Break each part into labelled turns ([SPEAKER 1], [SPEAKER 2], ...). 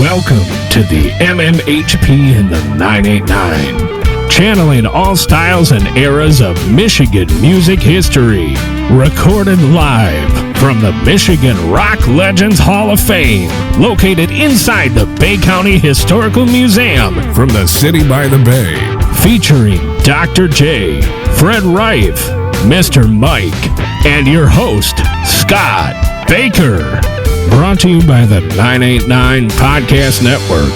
[SPEAKER 1] Welcome to the MMHP in the 989, channeling all styles and eras of Michigan music history. Recorded live from the Michigan Rock Legends Hall of Fame, located inside the Bay County Historical Museum.
[SPEAKER 2] From the city by the bay.
[SPEAKER 1] Featuring Dr. J, Fred Reif, Mr. Mike, and your host, Scott Baker. Brought to you by the 989 Podcast Network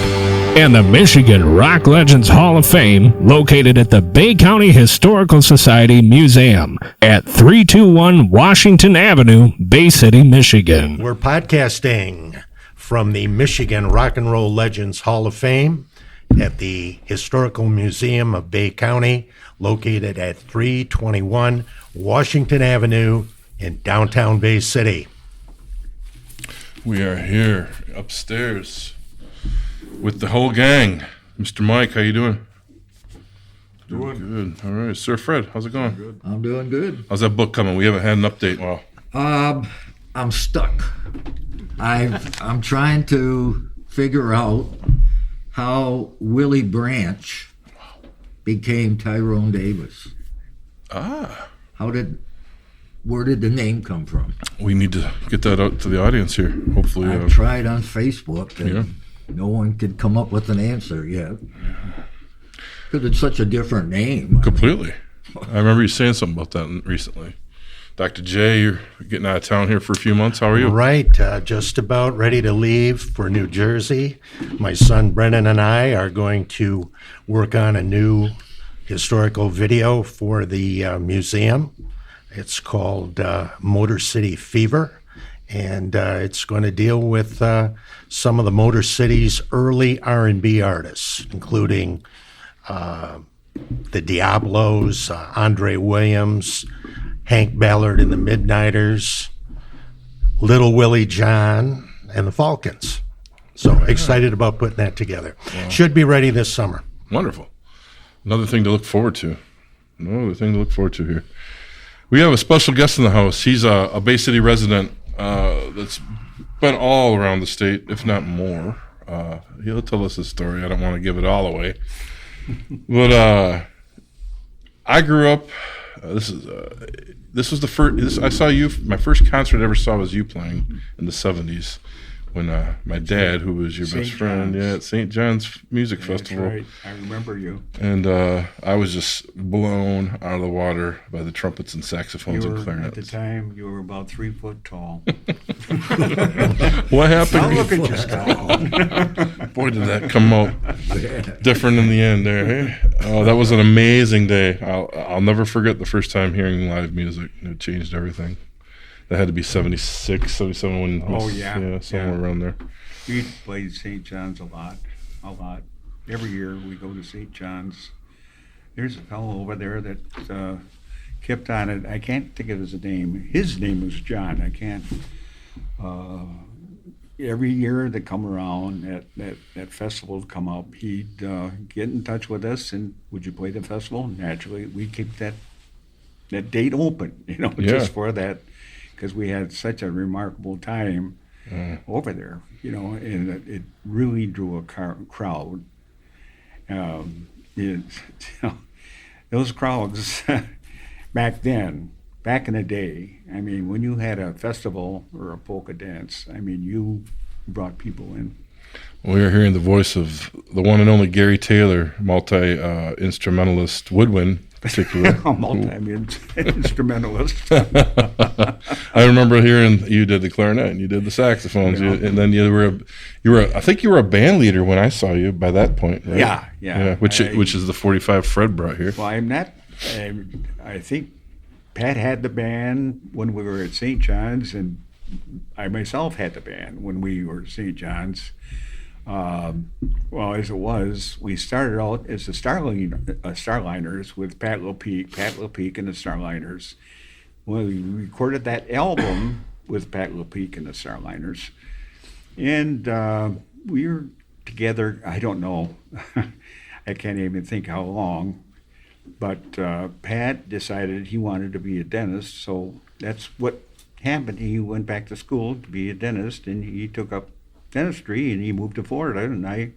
[SPEAKER 1] and the Michigan Rock Legends Hall of Fame, located at the Bay County Historical Society Museum at 321 Washington Avenue, Bay City, Michigan.
[SPEAKER 3] We're podcasting from the Michigan Rock and Roll Legends Hall of Fame at the Historical Museum of Bay County, located at 321 Washington Avenue in downtown Bay City.
[SPEAKER 4] We are here upstairs with the whole gang. Mr. Mike, how you doing? Doing good. All right, Sir Fred, how's it going?
[SPEAKER 5] Good. I'm doing good.
[SPEAKER 4] How's that book coming? We haven't had an update in a while.
[SPEAKER 5] I'm stuck. I'm trying to figure out how Willie Branch became Tyrone Davis. Where did the name come from?
[SPEAKER 4] We need to get that out to the audience here. Hopefully,
[SPEAKER 5] I've tried on Facebook, and no one could come up with an answer yet. Because it's such a different name.
[SPEAKER 4] Completely. I remember you saying something about that recently. Dr. J, you're getting out of town here for a few months. How are you?
[SPEAKER 3] Right, just about ready to leave for New Jersey. My son Brennan and I are going to work on a new historical video for the museum. It's called Motor City Fever, and it's going to deal with some of the Motor City's early R&B artists, including the Diablos, Andre Williams, Hank Ballard and the Midnighters, Little Willie John, and the Falcons. So excited about putting that together. Wow. Should be ready this summer.
[SPEAKER 4] Wonderful. Another thing to look forward to. Here. We have a special guest in the house. He's a Bay City resident that's been all around the state, if not more. He'll tell us his story. I don't want to give it all away. But I grew up, this was the first, I saw you, my first concert I ever saw was you playing in the 70s. When my dad, who was your best friend, at St. John's Music Festival.
[SPEAKER 6] That's right. I remember you.
[SPEAKER 4] And I was just blown out of the water by the trumpets and saxophones and clarinets.
[SPEAKER 6] At the time, you were about 3 foot tall.
[SPEAKER 4] What happened?
[SPEAKER 6] Now look at you, Scott.
[SPEAKER 4] Boy, did that come out different in the end there. Hey? Oh, that was an amazing day. I'll never forget the first time hearing live music. It changed everything. That had to be 76, 77 when somewhere around there.
[SPEAKER 6] We played St. John's a lot. Every year we go to St. John's. There's a fellow over there that kept on it. I can't think of his name. His name was John. I can't. Every year they come around, that festival would come up, he'd get in touch with us and would you play the festival? Naturally, we'd keep that date open, just for that. Because we had such a remarkable time over there, and it really drew a crowd. Those crowds back in the day, I mean, when you had a festival or a polka dance, I mean, you brought people in.
[SPEAKER 4] We are hearing the voice of the one and only Gary Taylor, multi-instrumentalist woodwind. Particular
[SPEAKER 6] multi-instrumentalist.
[SPEAKER 4] I remember hearing you did the clarinet and you did the saxophones, and then you were I think you were a band leader when I saw you by that point, right?
[SPEAKER 6] Yeah.
[SPEAKER 4] Which is the 45 Fred brought here.
[SPEAKER 6] Well, I'm not. I think Pat had the band when we were at St. John's, and I myself had the band when we were at St. John's. Well, as it was, we started out as the Starliners with Pat Lepeak and the Starliners. Well, we recorded that album with Pat Lepeak and the Starliners. And we were together, I don't know, I can't even think how long, but Pat decided he wanted to be a dentist, so that's what happened. He went back to school to be a dentist, and he took up dentistry, and he moved to Florida, and I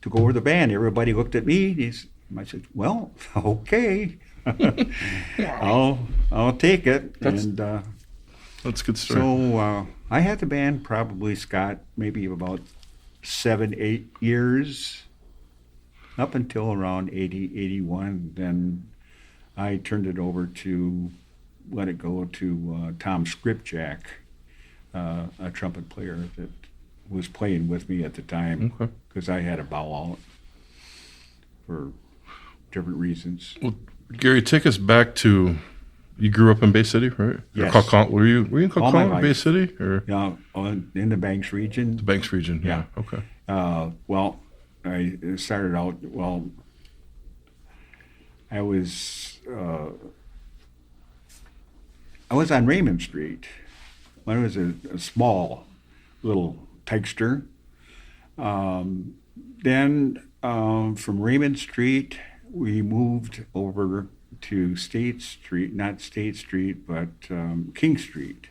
[SPEAKER 6] took over the band. Everybody looked at me. I said, "Well, okay, I'll take it."
[SPEAKER 4] That's a good story.
[SPEAKER 6] So I had the band probably, Scott, maybe about 7-8 years, up until around 80, 81. Then I turned it over to, let it go to Tom Skripjak, a trumpet player that was playing with me at the time, because I had a bow out for different reasons.
[SPEAKER 4] Well, Gary, take us back to, you grew up in Bay City, right?
[SPEAKER 6] Yes.
[SPEAKER 4] Were you in
[SPEAKER 6] All my
[SPEAKER 4] Colorado,
[SPEAKER 6] life.
[SPEAKER 4] Bay City? Or?
[SPEAKER 6] Yeah, in the Banks region.
[SPEAKER 4] The Banks region, yeah. Okay.
[SPEAKER 6] Well, I started out, I was on Raymond Street when I was a small little tykester. Then from Raymond Street, we moved over to State Street, not State Street, but King Street.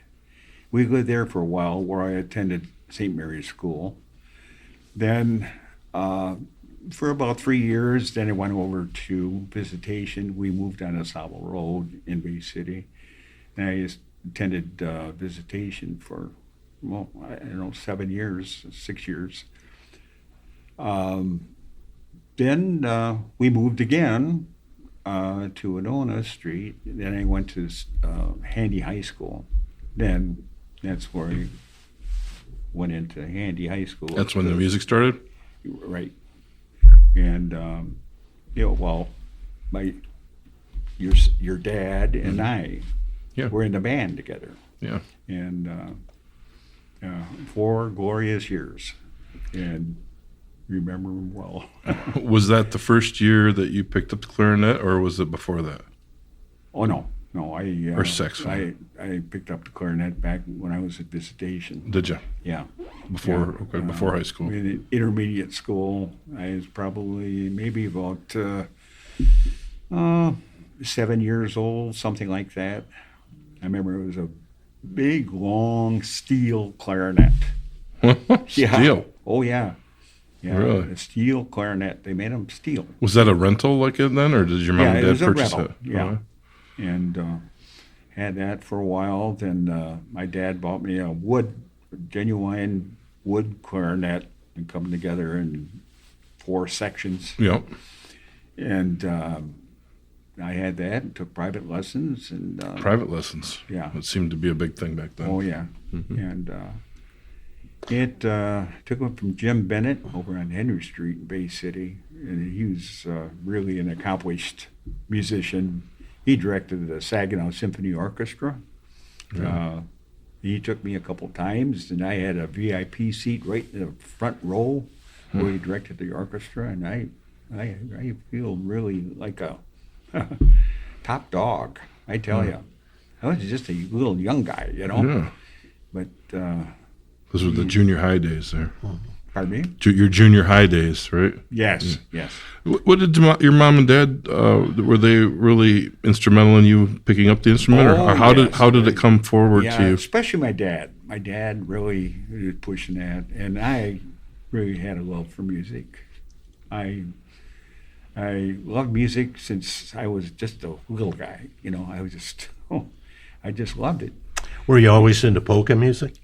[SPEAKER 6] We lived there for a while, where I attended St. Mary's School. Then for about 3 years, then I went over to Visitation. We moved on Asaba Road in Bay City. And I attended Visitation for, 7 years, 6 years. Then we moved again to Winona Street. Then I went to Handy High School. Then that's where I went into Handy High School.
[SPEAKER 4] That's when the music started?
[SPEAKER 6] Right. And, your dad and I were in the band together.
[SPEAKER 4] Yeah.
[SPEAKER 6] And 4 glorious years. And remember them well.
[SPEAKER 4] Was that the first year that you picked up the clarinet, or was it before that?
[SPEAKER 6] Oh, no.
[SPEAKER 4] Or saxophone?
[SPEAKER 6] I picked up the clarinet back when I was at Visitation.
[SPEAKER 4] Did you?
[SPEAKER 6] Yeah.
[SPEAKER 4] Before high school?
[SPEAKER 6] In intermediate school, I was probably maybe about 7 years old, something like that. I remember it was a big, long steel clarinet.
[SPEAKER 4] Steel?
[SPEAKER 6] Oh, yeah. Yeah,
[SPEAKER 4] Really?
[SPEAKER 6] a steel clarinet. They made them steel.
[SPEAKER 4] Was that a rental like it then, or did your mom and dad purchase
[SPEAKER 6] it? Yeah,
[SPEAKER 4] Oh.
[SPEAKER 6] And had that for a while. Then my dad bought me a genuine wood clarinet, and come together in 4 sections.
[SPEAKER 4] Yep.
[SPEAKER 6] And I had that and took private lessons. And
[SPEAKER 4] Private lessons?
[SPEAKER 6] Yeah.
[SPEAKER 4] It seemed to be a big thing back then.
[SPEAKER 6] Oh, yeah.
[SPEAKER 4] Mm-hmm.
[SPEAKER 6] And it took one from Jim Bennett over on Henry Street in Bay City. And he was really an accomplished musician. He directed the Saginaw Symphony Orchestra.
[SPEAKER 4] Yeah.
[SPEAKER 6] He took me a couple times, and I had a VIP seat right in the front row where he directed the orchestra. And I feel really like a top dog, I tell you. I was just a little young guy,
[SPEAKER 4] Yeah.
[SPEAKER 6] But
[SPEAKER 4] Those were the junior high days there.
[SPEAKER 6] pardon me?
[SPEAKER 4] Your junior high days, right?
[SPEAKER 6] Yes, yes.
[SPEAKER 4] What did your mom and dad, were they really instrumental in you picking up the instrument?
[SPEAKER 6] Oh,
[SPEAKER 4] or how
[SPEAKER 6] yes.
[SPEAKER 4] did it come forward
[SPEAKER 6] Yeah,
[SPEAKER 4] to you?
[SPEAKER 6] especially my dad. My dad really was pushing that, and I really had a love for music. I loved music since I was just a little guy. I just loved it.
[SPEAKER 3] Were you always into polka music?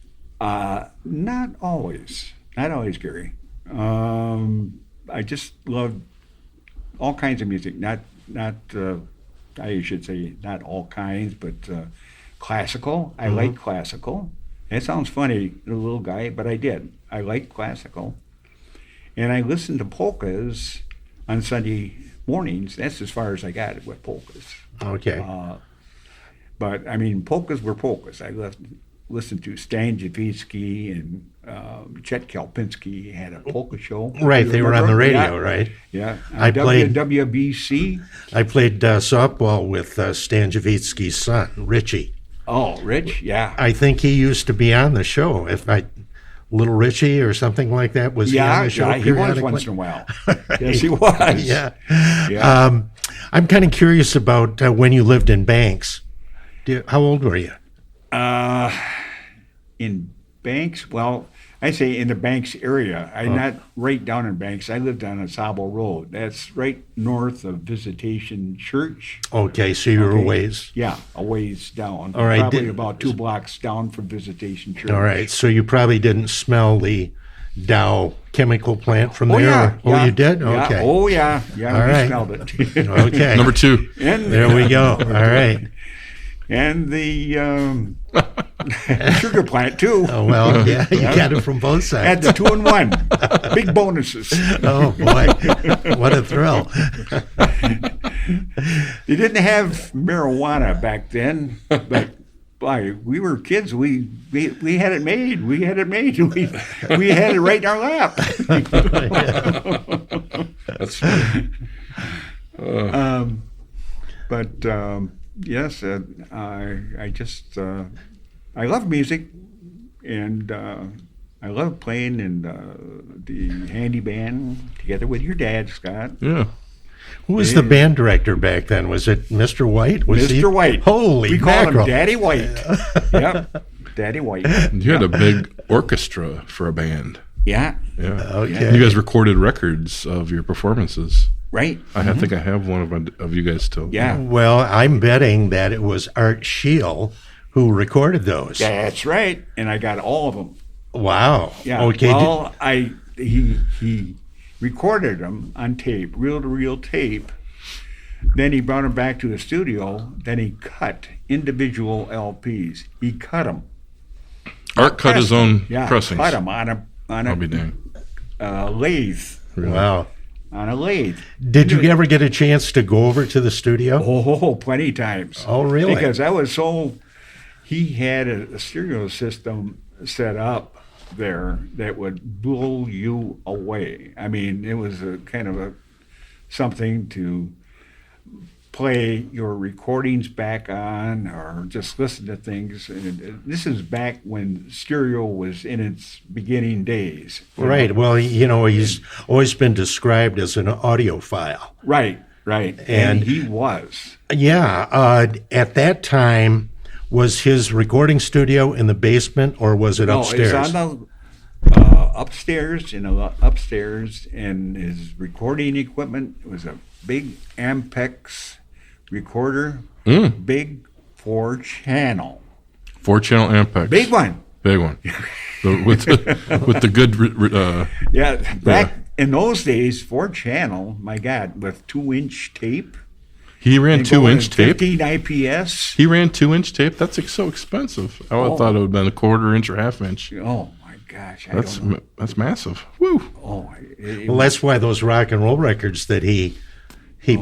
[SPEAKER 6] Not always, Gary. I just loved all kinds of music. Not I should say not all kinds, but classical. I liked classical. It sounds funny, a little guy, but I did. I liked classical, and I listened to polkas on Sunday mornings. That's as far as I got with polkas.
[SPEAKER 3] Okay.
[SPEAKER 6] But I mean, polkas were polkas. I listened to Stan Javitzky and Chet Kalpinski had a polka show.
[SPEAKER 3] Right, they were on the radio,
[SPEAKER 6] Yeah.
[SPEAKER 3] right?
[SPEAKER 6] Yeah,
[SPEAKER 3] I played-
[SPEAKER 6] WBC.
[SPEAKER 3] I played softball with Stan Javitsky's son, Richie.
[SPEAKER 6] Oh, Rich, yeah.
[SPEAKER 3] I think he used to be on the show. Little Richie or something like that, was he on the show?
[SPEAKER 6] He was
[SPEAKER 3] periodically?
[SPEAKER 6] once in a while. Yes, he was.
[SPEAKER 3] Yeah.
[SPEAKER 6] Yeah.
[SPEAKER 3] I'm kind of curious about when you lived in Banks. How old were you?
[SPEAKER 6] In Banks, well, I say in the Banks area. I'm not right down in Banks. I lived on a Sabo Road. That's right north of Visitation Church.
[SPEAKER 3] Okay, so you were a ways.
[SPEAKER 6] Yeah, a ways down.
[SPEAKER 3] All right,
[SPEAKER 6] Probably about 2 blocks down from Visitation Church.
[SPEAKER 3] All right, so you probably didn't smell the Dow chemical plant from there?
[SPEAKER 6] Yeah.
[SPEAKER 3] Oh, you did?
[SPEAKER 6] Yeah.
[SPEAKER 3] Okay.
[SPEAKER 6] Oh, yeah. Yeah,
[SPEAKER 3] All
[SPEAKER 6] we
[SPEAKER 3] right.
[SPEAKER 6] smelled it.
[SPEAKER 3] Okay.
[SPEAKER 4] Number 2.
[SPEAKER 6] And,
[SPEAKER 3] There we go. All right.
[SPEAKER 6] and the sugar plant, too.
[SPEAKER 3] Oh, well, yeah, you got it from both
[SPEAKER 6] Had
[SPEAKER 3] sides.
[SPEAKER 6] the 2-in-1. Big bonuses.
[SPEAKER 3] Oh, boy. What a thrill.
[SPEAKER 6] They didn't have marijuana back then, but boy, we were kids. We had it made. We had it made. We had it right in our lap.
[SPEAKER 4] That's funny.
[SPEAKER 6] Yes, I just I love music, and I love playing in the handy band together with your dad, Scott.
[SPEAKER 4] Yeah.
[SPEAKER 3] Who was the band director back then? Was it Mr. White? Was he?
[SPEAKER 6] Mr. White.
[SPEAKER 3] Holy
[SPEAKER 6] we
[SPEAKER 3] mackerel.
[SPEAKER 6] call him Daddy White. Yep, Daddy White.
[SPEAKER 4] You had a big orchestra for a band.
[SPEAKER 6] Yeah,
[SPEAKER 4] Yeah.
[SPEAKER 3] Okay.
[SPEAKER 4] You guys recorded records of your performances.
[SPEAKER 6] right.
[SPEAKER 4] I think I have one of you guys still.
[SPEAKER 6] Yeah,
[SPEAKER 3] Well, I'm betting that it was Art Schiell who recorded those.
[SPEAKER 6] that's right. And I got all of them.
[SPEAKER 3] Wow.
[SPEAKER 6] Yeah.
[SPEAKER 3] Okay.
[SPEAKER 6] Well, he recorded them on tape, reel-to-reel tape. Then he brought them back to the studio. Then he cut individual LPs. He cut them.
[SPEAKER 4] Art cut his own
[SPEAKER 6] Yeah,
[SPEAKER 4] pressings.
[SPEAKER 6] cut them on
[SPEAKER 4] I'll be dang.
[SPEAKER 6] a lathe.
[SPEAKER 3] Wow.
[SPEAKER 6] On a lathe.
[SPEAKER 3] Did you ever get a chance to go over to the studio?
[SPEAKER 6] Oh, plenty of times.
[SPEAKER 3] Oh, really?
[SPEAKER 6] Because I was so. He had a stereo system set up there that would blow you away. I mean, it was a kind of something to play your recordings back on or just listen to things. And this is back when stereo was in its beginning days.
[SPEAKER 3] Right. Well, he's always been described as an audiophile.
[SPEAKER 6] Right. And he was.
[SPEAKER 3] Yeah. At that time, was his recording studio in the basement or was it upstairs?
[SPEAKER 6] No, it's on the upstairs, and his recording equipment was a big Ampex recorder, big 4-channel.
[SPEAKER 4] 4-channel Ampex.
[SPEAKER 6] Big one.
[SPEAKER 4] Big one. with the good.
[SPEAKER 6] Yeah, back in those days, 4-channel, my God, with 2-inch tape.
[SPEAKER 4] He ran 2-inch tape.
[SPEAKER 6] 15 IPS.
[SPEAKER 4] He ran 2-inch tape. That's so expensive. I would have thought it would have been a 1/4 inch or 1/2 inch.
[SPEAKER 6] Oh, my gosh. I don't know.
[SPEAKER 4] That's massive. Woo.
[SPEAKER 6] Oh,
[SPEAKER 3] Well, that's why those rock and roll records that he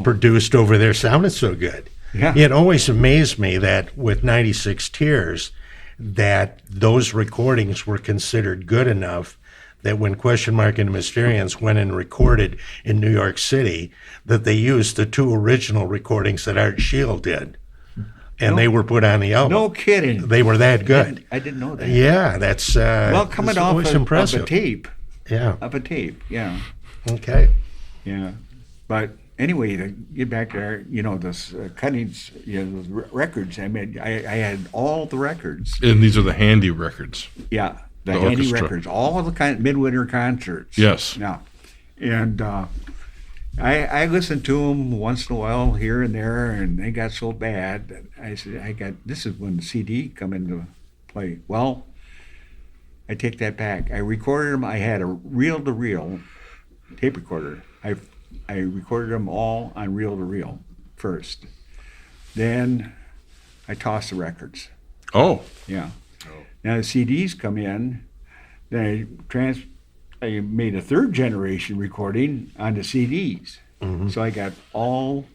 [SPEAKER 3] produced over there sounded so good.
[SPEAKER 6] Yeah.
[SPEAKER 3] It always amazed me that with 96 Tears, that those recordings were considered good enough that when Question Mark and the Mysterians went and recorded in New York City, that they used the 2 original recordings that Art Schiell did. And they were put on the album.
[SPEAKER 6] No kidding.
[SPEAKER 3] They were that good.
[SPEAKER 6] I didn't know that.
[SPEAKER 3] Yeah, that's
[SPEAKER 6] Well, coming
[SPEAKER 3] that's
[SPEAKER 6] off
[SPEAKER 3] always
[SPEAKER 6] of
[SPEAKER 3] impressive.
[SPEAKER 6] a tape.
[SPEAKER 3] Yeah.
[SPEAKER 6] Of a tape, yeah.
[SPEAKER 3] Okay.
[SPEAKER 6] Yeah, but anyway, to get back there, this cuttings, those records. I mean, I had all the records.
[SPEAKER 4] And these are the handy records.
[SPEAKER 6] Yeah, the
[SPEAKER 4] The
[SPEAKER 6] handy
[SPEAKER 4] orchestra.
[SPEAKER 6] records, all of the midwinter concerts.
[SPEAKER 4] Yes.
[SPEAKER 6] Yeah, and I listened to them once in a while here and there, and they got so bad that I said, this is when the CD come into play. Well, I take that back. I recorded them. I had a reel-to-reel tape recorder. I recorded them all on reel-to-reel first. Then I tossed the records.
[SPEAKER 4] Oh.
[SPEAKER 6] Yeah. Now the CDs come in. Then I made a 3rd generation recording on the CDs.
[SPEAKER 3] Mm-hmm.
[SPEAKER 6] So I got all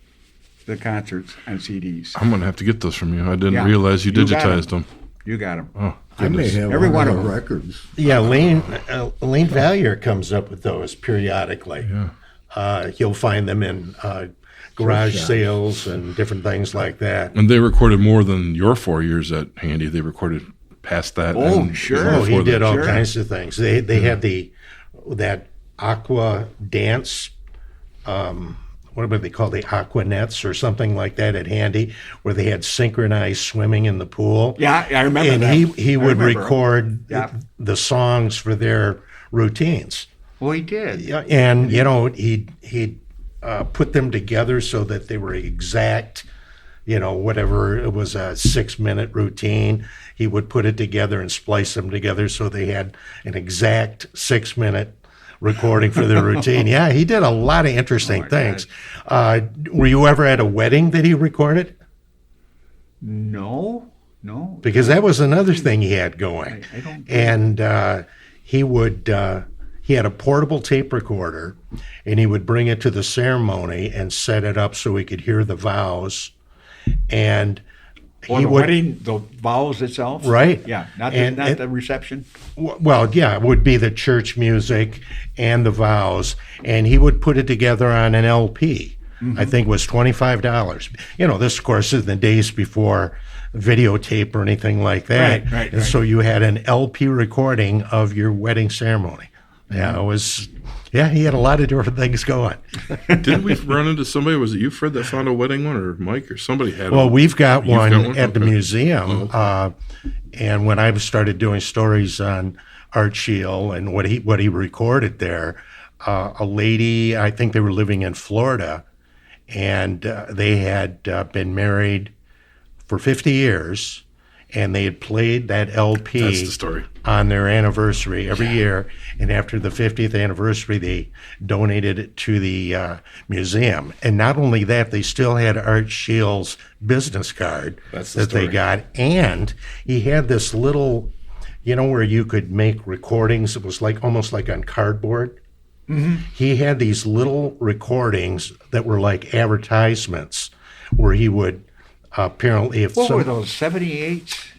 [SPEAKER 6] the concerts on CDs.
[SPEAKER 4] I'm going to have to get those from you. I didn't
[SPEAKER 6] Yeah.
[SPEAKER 4] realize you
[SPEAKER 6] You got
[SPEAKER 4] digitized them.
[SPEAKER 6] You got them.
[SPEAKER 4] Oh,
[SPEAKER 5] I may
[SPEAKER 4] goodness.
[SPEAKER 5] have
[SPEAKER 6] Every one
[SPEAKER 5] one
[SPEAKER 6] of
[SPEAKER 5] of the
[SPEAKER 6] them.
[SPEAKER 5] records.
[SPEAKER 3] Yeah, Lane Valier comes up with those periodically.
[SPEAKER 4] Yeah.
[SPEAKER 3] You'll find them in garage
[SPEAKER 5] shops.
[SPEAKER 3] sales and different things like that.
[SPEAKER 4] And they recorded more than your 4 years at Handy. They recorded past that.
[SPEAKER 6] Oh,
[SPEAKER 4] and
[SPEAKER 6] sure.
[SPEAKER 3] Oh, he
[SPEAKER 4] before
[SPEAKER 3] did
[SPEAKER 4] that.
[SPEAKER 3] all
[SPEAKER 6] Sure.
[SPEAKER 3] kinds of things. They had that Aqua Dance. what were they called, the aqua nets or something like that at handy, where they had synchronized swimming in the pool.
[SPEAKER 6] Yeah, I remember
[SPEAKER 3] and
[SPEAKER 6] that.
[SPEAKER 3] he would
[SPEAKER 6] remember.
[SPEAKER 3] record
[SPEAKER 6] Yeah.
[SPEAKER 3] the songs for their routines.
[SPEAKER 6] Well, he did.
[SPEAKER 3] Yeah, and he'd put them together so that they were exact. Whatever it was, a 6-minute routine, he would put it together and splice them together so they had an exact 6-minute recording for their routine. Yeah, he did a lot of interesting things. Were you ever at a wedding that he recorded?
[SPEAKER 6] No.
[SPEAKER 3] Because that was another thing he had going.
[SPEAKER 6] I don't.
[SPEAKER 3] And he had a portable tape recorder, and he would bring it to the ceremony and set it up so he could hear the vows. And
[SPEAKER 6] Or the wedding, the vows itself?
[SPEAKER 3] Right.
[SPEAKER 6] Yeah, not the reception?
[SPEAKER 3] Well, yeah, it would be the church music and the vows, and he would put it together on an LP. I think it was $25. This, of course, is the days before videotape or anything like that.
[SPEAKER 6] Right.
[SPEAKER 3] And so you had an LP recording of your wedding ceremony. Yeah, it was. Yeah, he had a lot of different things going.
[SPEAKER 4] Didn't we run into somebody? Was it you, Fred, that found a wedding one, or Mike, or somebody had
[SPEAKER 3] Well,
[SPEAKER 4] one?
[SPEAKER 3] we've got one at the
[SPEAKER 4] Okay.
[SPEAKER 3] museum. And when I started doing stories on Art Schiell and what he recorded there, a lady, I think they were living in Florida, and they had been married for 50 years, and they had played that LP
[SPEAKER 4] That's the story.
[SPEAKER 3] on their anniversary every year. And after the 50th anniversary, they donated it to the museum. And not only that, they still had Art Schiell's business card
[SPEAKER 4] That's the
[SPEAKER 3] that they
[SPEAKER 4] story.
[SPEAKER 3] got. And he had this little, where you could make recordings. It was almost like on cardboard. He had these little recordings that were like advertisements, where he would apparently, if
[SPEAKER 6] What
[SPEAKER 3] some,
[SPEAKER 6] were those, 78s?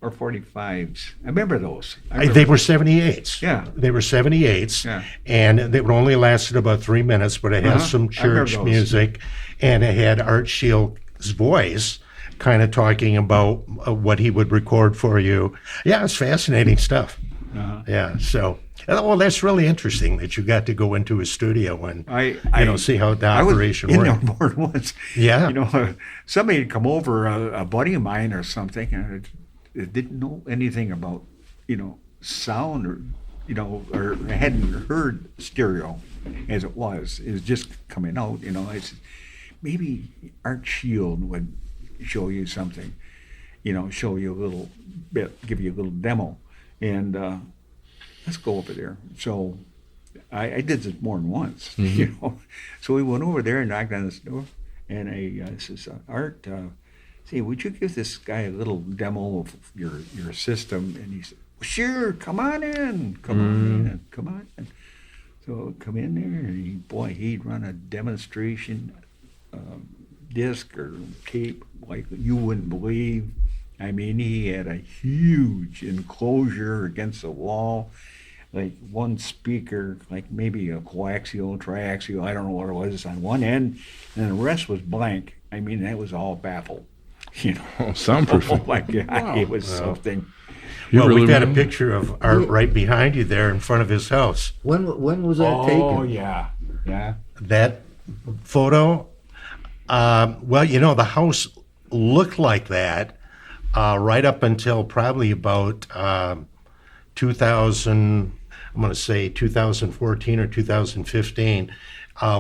[SPEAKER 6] Or 45s? I remember those.
[SPEAKER 3] They were 78s.
[SPEAKER 6] Yeah.
[SPEAKER 3] They were 78s.
[SPEAKER 6] Yeah.
[SPEAKER 3] And they would only lasted about 3 minutes, but it has some
[SPEAKER 6] I remember
[SPEAKER 3] church
[SPEAKER 6] those.
[SPEAKER 3] music, and it had Art Schiell's voice kind of talking about what he would record for you. Yeah, it's fascinating stuff. Yeah, so, well, that's really interesting that you got to go into his studio and, see how the operation
[SPEAKER 6] I was
[SPEAKER 3] worked.
[SPEAKER 6] in there more than once.
[SPEAKER 3] Yeah.
[SPEAKER 6] Somebody had come over, a buddy of mine or something, and I didn't know anything about, sound or hadn't heard stereo as it was. It was just coming out, I said, maybe Art Schiell would show you something, show you a little bit, give you a little demo. And let's go over there. So I did this more than once, So we went over there and knocked on this door, and I says, Art, say, would you give this guy a little demo of your system? And he said, well, sure, come on in. So come in there, and he'd run a demonstration disc or tape like you wouldn't believe. I mean, he had a huge enclosure against the wall, like one speaker, like maybe a coaxial, triaxial, I don't know what it was, on one end, and the rest was blank. I mean, that was all baffled.
[SPEAKER 4] Soundproofing.
[SPEAKER 6] Oh my God, it was something.
[SPEAKER 3] Well,
[SPEAKER 4] really
[SPEAKER 3] we've got a
[SPEAKER 4] remember?
[SPEAKER 3] picture of Art right behind you there in front of his house.
[SPEAKER 5] When was that taken?
[SPEAKER 6] Oh yeah.
[SPEAKER 3] That photo, the house looked like that right up until probably about 2000, I'm going to say 2014 or 2015,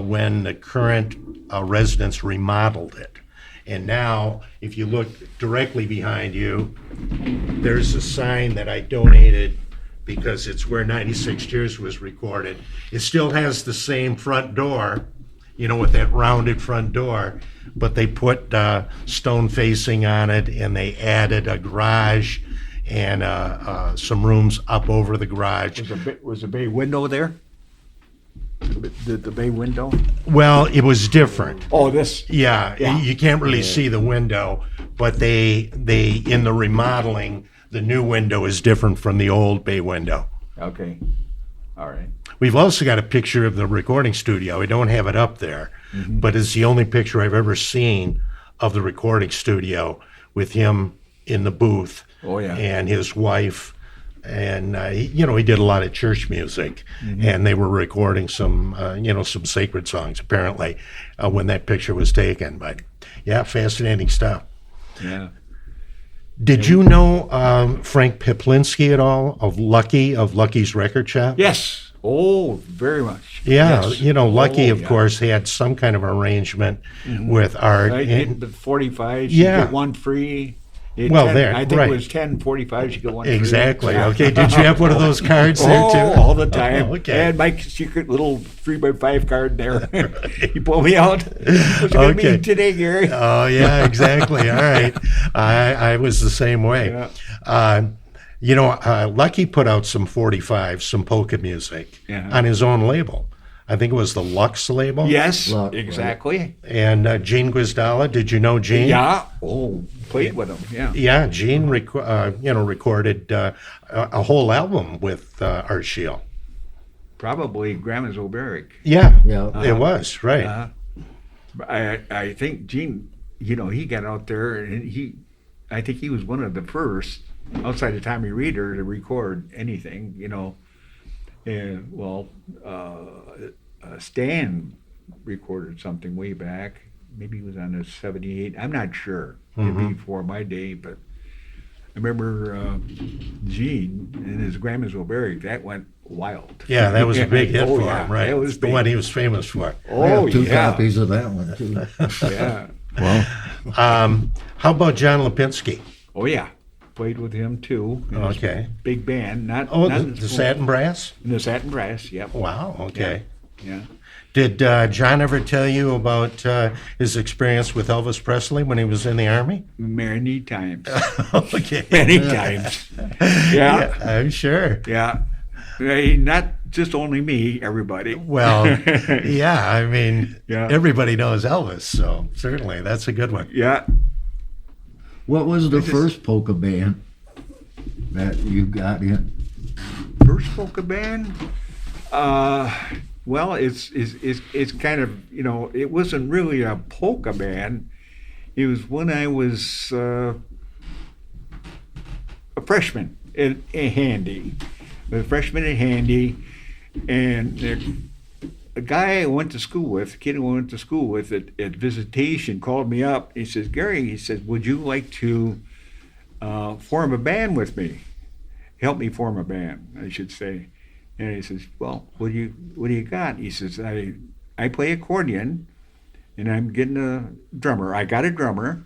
[SPEAKER 3] when the current residents remodeled it. And now, if you look directly behind you, there's a sign that I donated because it's where 96 Cheers was recorded. It still has the same front door, with that rounded front door, but they put stone facing on it, and they added a garage and some rooms up over the garage.
[SPEAKER 6] Was the bay window there? The bay window?
[SPEAKER 3] Well, it was different.
[SPEAKER 6] Oh, this.
[SPEAKER 3] Yeah, you can't really see the window, but they in the remodeling, the new window is different from the old bay window.
[SPEAKER 6] Okay. All right.
[SPEAKER 3] We've also got a picture of the recording studio. We don't have it up there, but it's the only picture I've ever seen of the recording studio with him in the booth
[SPEAKER 6] Oh, yeah.
[SPEAKER 3] and his wife And he did a lot of church music, and they were recording some some sacred songs apparently when that picture was taken. But yeah, fascinating stuff.
[SPEAKER 6] Yeah.
[SPEAKER 3] Did you know Frank Piplinski at all of Lucky's Record Shop?
[SPEAKER 6] Yes. Oh, very much.
[SPEAKER 3] Yeah,
[SPEAKER 6] Yes.
[SPEAKER 3] Lucky,
[SPEAKER 6] Oh,
[SPEAKER 3] of
[SPEAKER 6] yeah.
[SPEAKER 3] course, had some kind of arrangement with Art.
[SPEAKER 6] Right,
[SPEAKER 3] and-
[SPEAKER 6] the 45s,
[SPEAKER 3] Yeah.
[SPEAKER 6] you get one free.
[SPEAKER 3] Well,
[SPEAKER 6] 10,
[SPEAKER 3] there,
[SPEAKER 6] I think
[SPEAKER 3] right.
[SPEAKER 6] it was 10 45s, you get one free.
[SPEAKER 3] Exactly.
[SPEAKER 6] Yeah.
[SPEAKER 3] Okay. Did you have one of those cards there
[SPEAKER 6] Oh,
[SPEAKER 3] too?
[SPEAKER 6] all the time.
[SPEAKER 3] Oh, okay.
[SPEAKER 6] And my secret little 3x5 card there. You pull me out. What's it going to
[SPEAKER 3] Okay.
[SPEAKER 6] be today, Gary?
[SPEAKER 3] Oh yeah, exactly. All right. I was the same way.
[SPEAKER 6] Yeah.
[SPEAKER 3] Lucky put out some 45s, some polka music
[SPEAKER 6] Yeah.
[SPEAKER 3] on his own label. I think it was the Lux label.
[SPEAKER 6] Yes,
[SPEAKER 5] Right.
[SPEAKER 6] exactly.
[SPEAKER 3] And Gene Guizdala, did you know Gene?
[SPEAKER 6] Yeah. Oh, played with him. Yeah.
[SPEAKER 3] Yeah, Gene, recorded a whole album with Art Schiell.
[SPEAKER 6] Probably Grandma's Oberek.
[SPEAKER 3] Yeah,
[SPEAKER 5] Yeah.
[SPEAKER 3] it was, right.
[SPEAKER 6] I think Gene, he got out there and I think he was one of the first outside of Tommy Reeder to record anything, And Stan recorded something way back. Maybe he was on a 78. I'm not sure. Maybe before my day, but I remember Gene and his Grandma's Oberek. That went wild.
[SPEAKER 3] Yeah, that was a big hit
[SPEAKER 6] Oh,
[SPEAKER 3] for
[SPEAKER 6] yeah,
[SPEAKER 3] him, right?
[SPEAKER 6] that was
[SPEAKER 3] the
[SPEAKER 6] big.
[SPEAKER 3] one he was famous for.
[SPEAKER 5] I
[SPEAKER 6] Oh,
[SPEAKER 5] have two
[SPEAKER 6] yeah.
[SPEAKER 5] copies of that one too.
[SPEAKER 6] Yeah.
[SPEAKER 3] How about John Lipinski?
[SPEAKER 6] Oh, yeah. Played with him too. in his
[SPEAKER 3] Okay.
[SPEAKER 6] Big band. Not
[SPEAKER 3] The Satin Brass?
[SPEAKER 6] The Satin Brass, yep.
[SPEAKER 3] Wow, okay.
[SPEAKER 6] Yeah.
[SPEAKER 3] Did John ever tell you about his experience with Elvis Presley when he was in the Army?
[SPEAKER 6] Many times.
[SPEAKER 3] Okay.
[SPEAKER 6] Many times. Yeah.
[SPEAKER 3] I'm sure.
[SPEAKER 6] Yeah. Not just only me, everybody.
[SPEAKER 3] Well, yeah, I mean,
[SPEAKER 6] Yeah.
[SPEAKER 3] everybody knows Elvis, so certainly that's a good one.
[SPEAKER 6] Yeah.
[SPEAKER 5] What was the first polka band that you got in?
[SPEAKER 6] First polka band? Well, it's kind of, it wasn't really a polka band. It was when I was a freshman in Handy. A freshman in Handy, and a guy I went to school with, a kid I went to school with at visitation called me up. He says, Gary, he said, would you like to form a band with me? Help me form a band, I should say. And he says, well, what do you got? He says, I play accordion, and I'm getting a drummer. I got a drummer,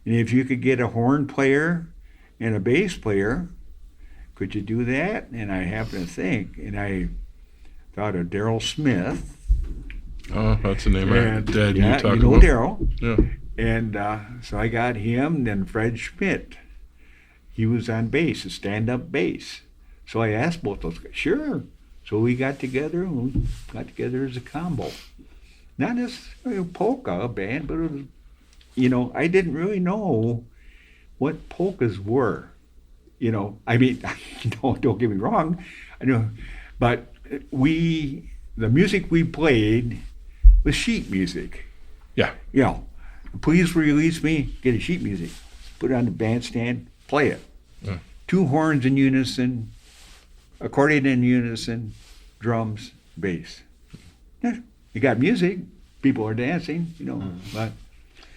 [SPEAKER 6] and if you could get a horn player and a bass player, could you do that? And I happened to think, and I thought of Daryl Smith.
[SPEAKER 4] Oh, that's a name I dad
[SPEAKER 6] Yeah,
[SPEAKER 4] you talk
[SPEAKER 6] you know
[SPEAKER 4] about.
[SPEAKER 6] Daryl.
[SPEAKER 4] Yeah.
[SPEAKER 6] And so I got him, then Fred Schmidt. He was on bass, a stand-up bass. So I asked both those guys, sure. So we got together, and we got together as a combo. Not necessarily a polka band, but it was, I didn't really know what polkas were. I mean, don't get me wrong, I know, but the music we played was sheet music.
[SPEAKER 4] Yeah.
[SPEAKER 6] Please release me, get a sheet music, put it on the bandstand, play it.
[SPEAKER 4] Yeah.
[SPEAKER 6] Two horns in unison, accordion in unison, drums, bass. Yeah, you got music, people are dancing, but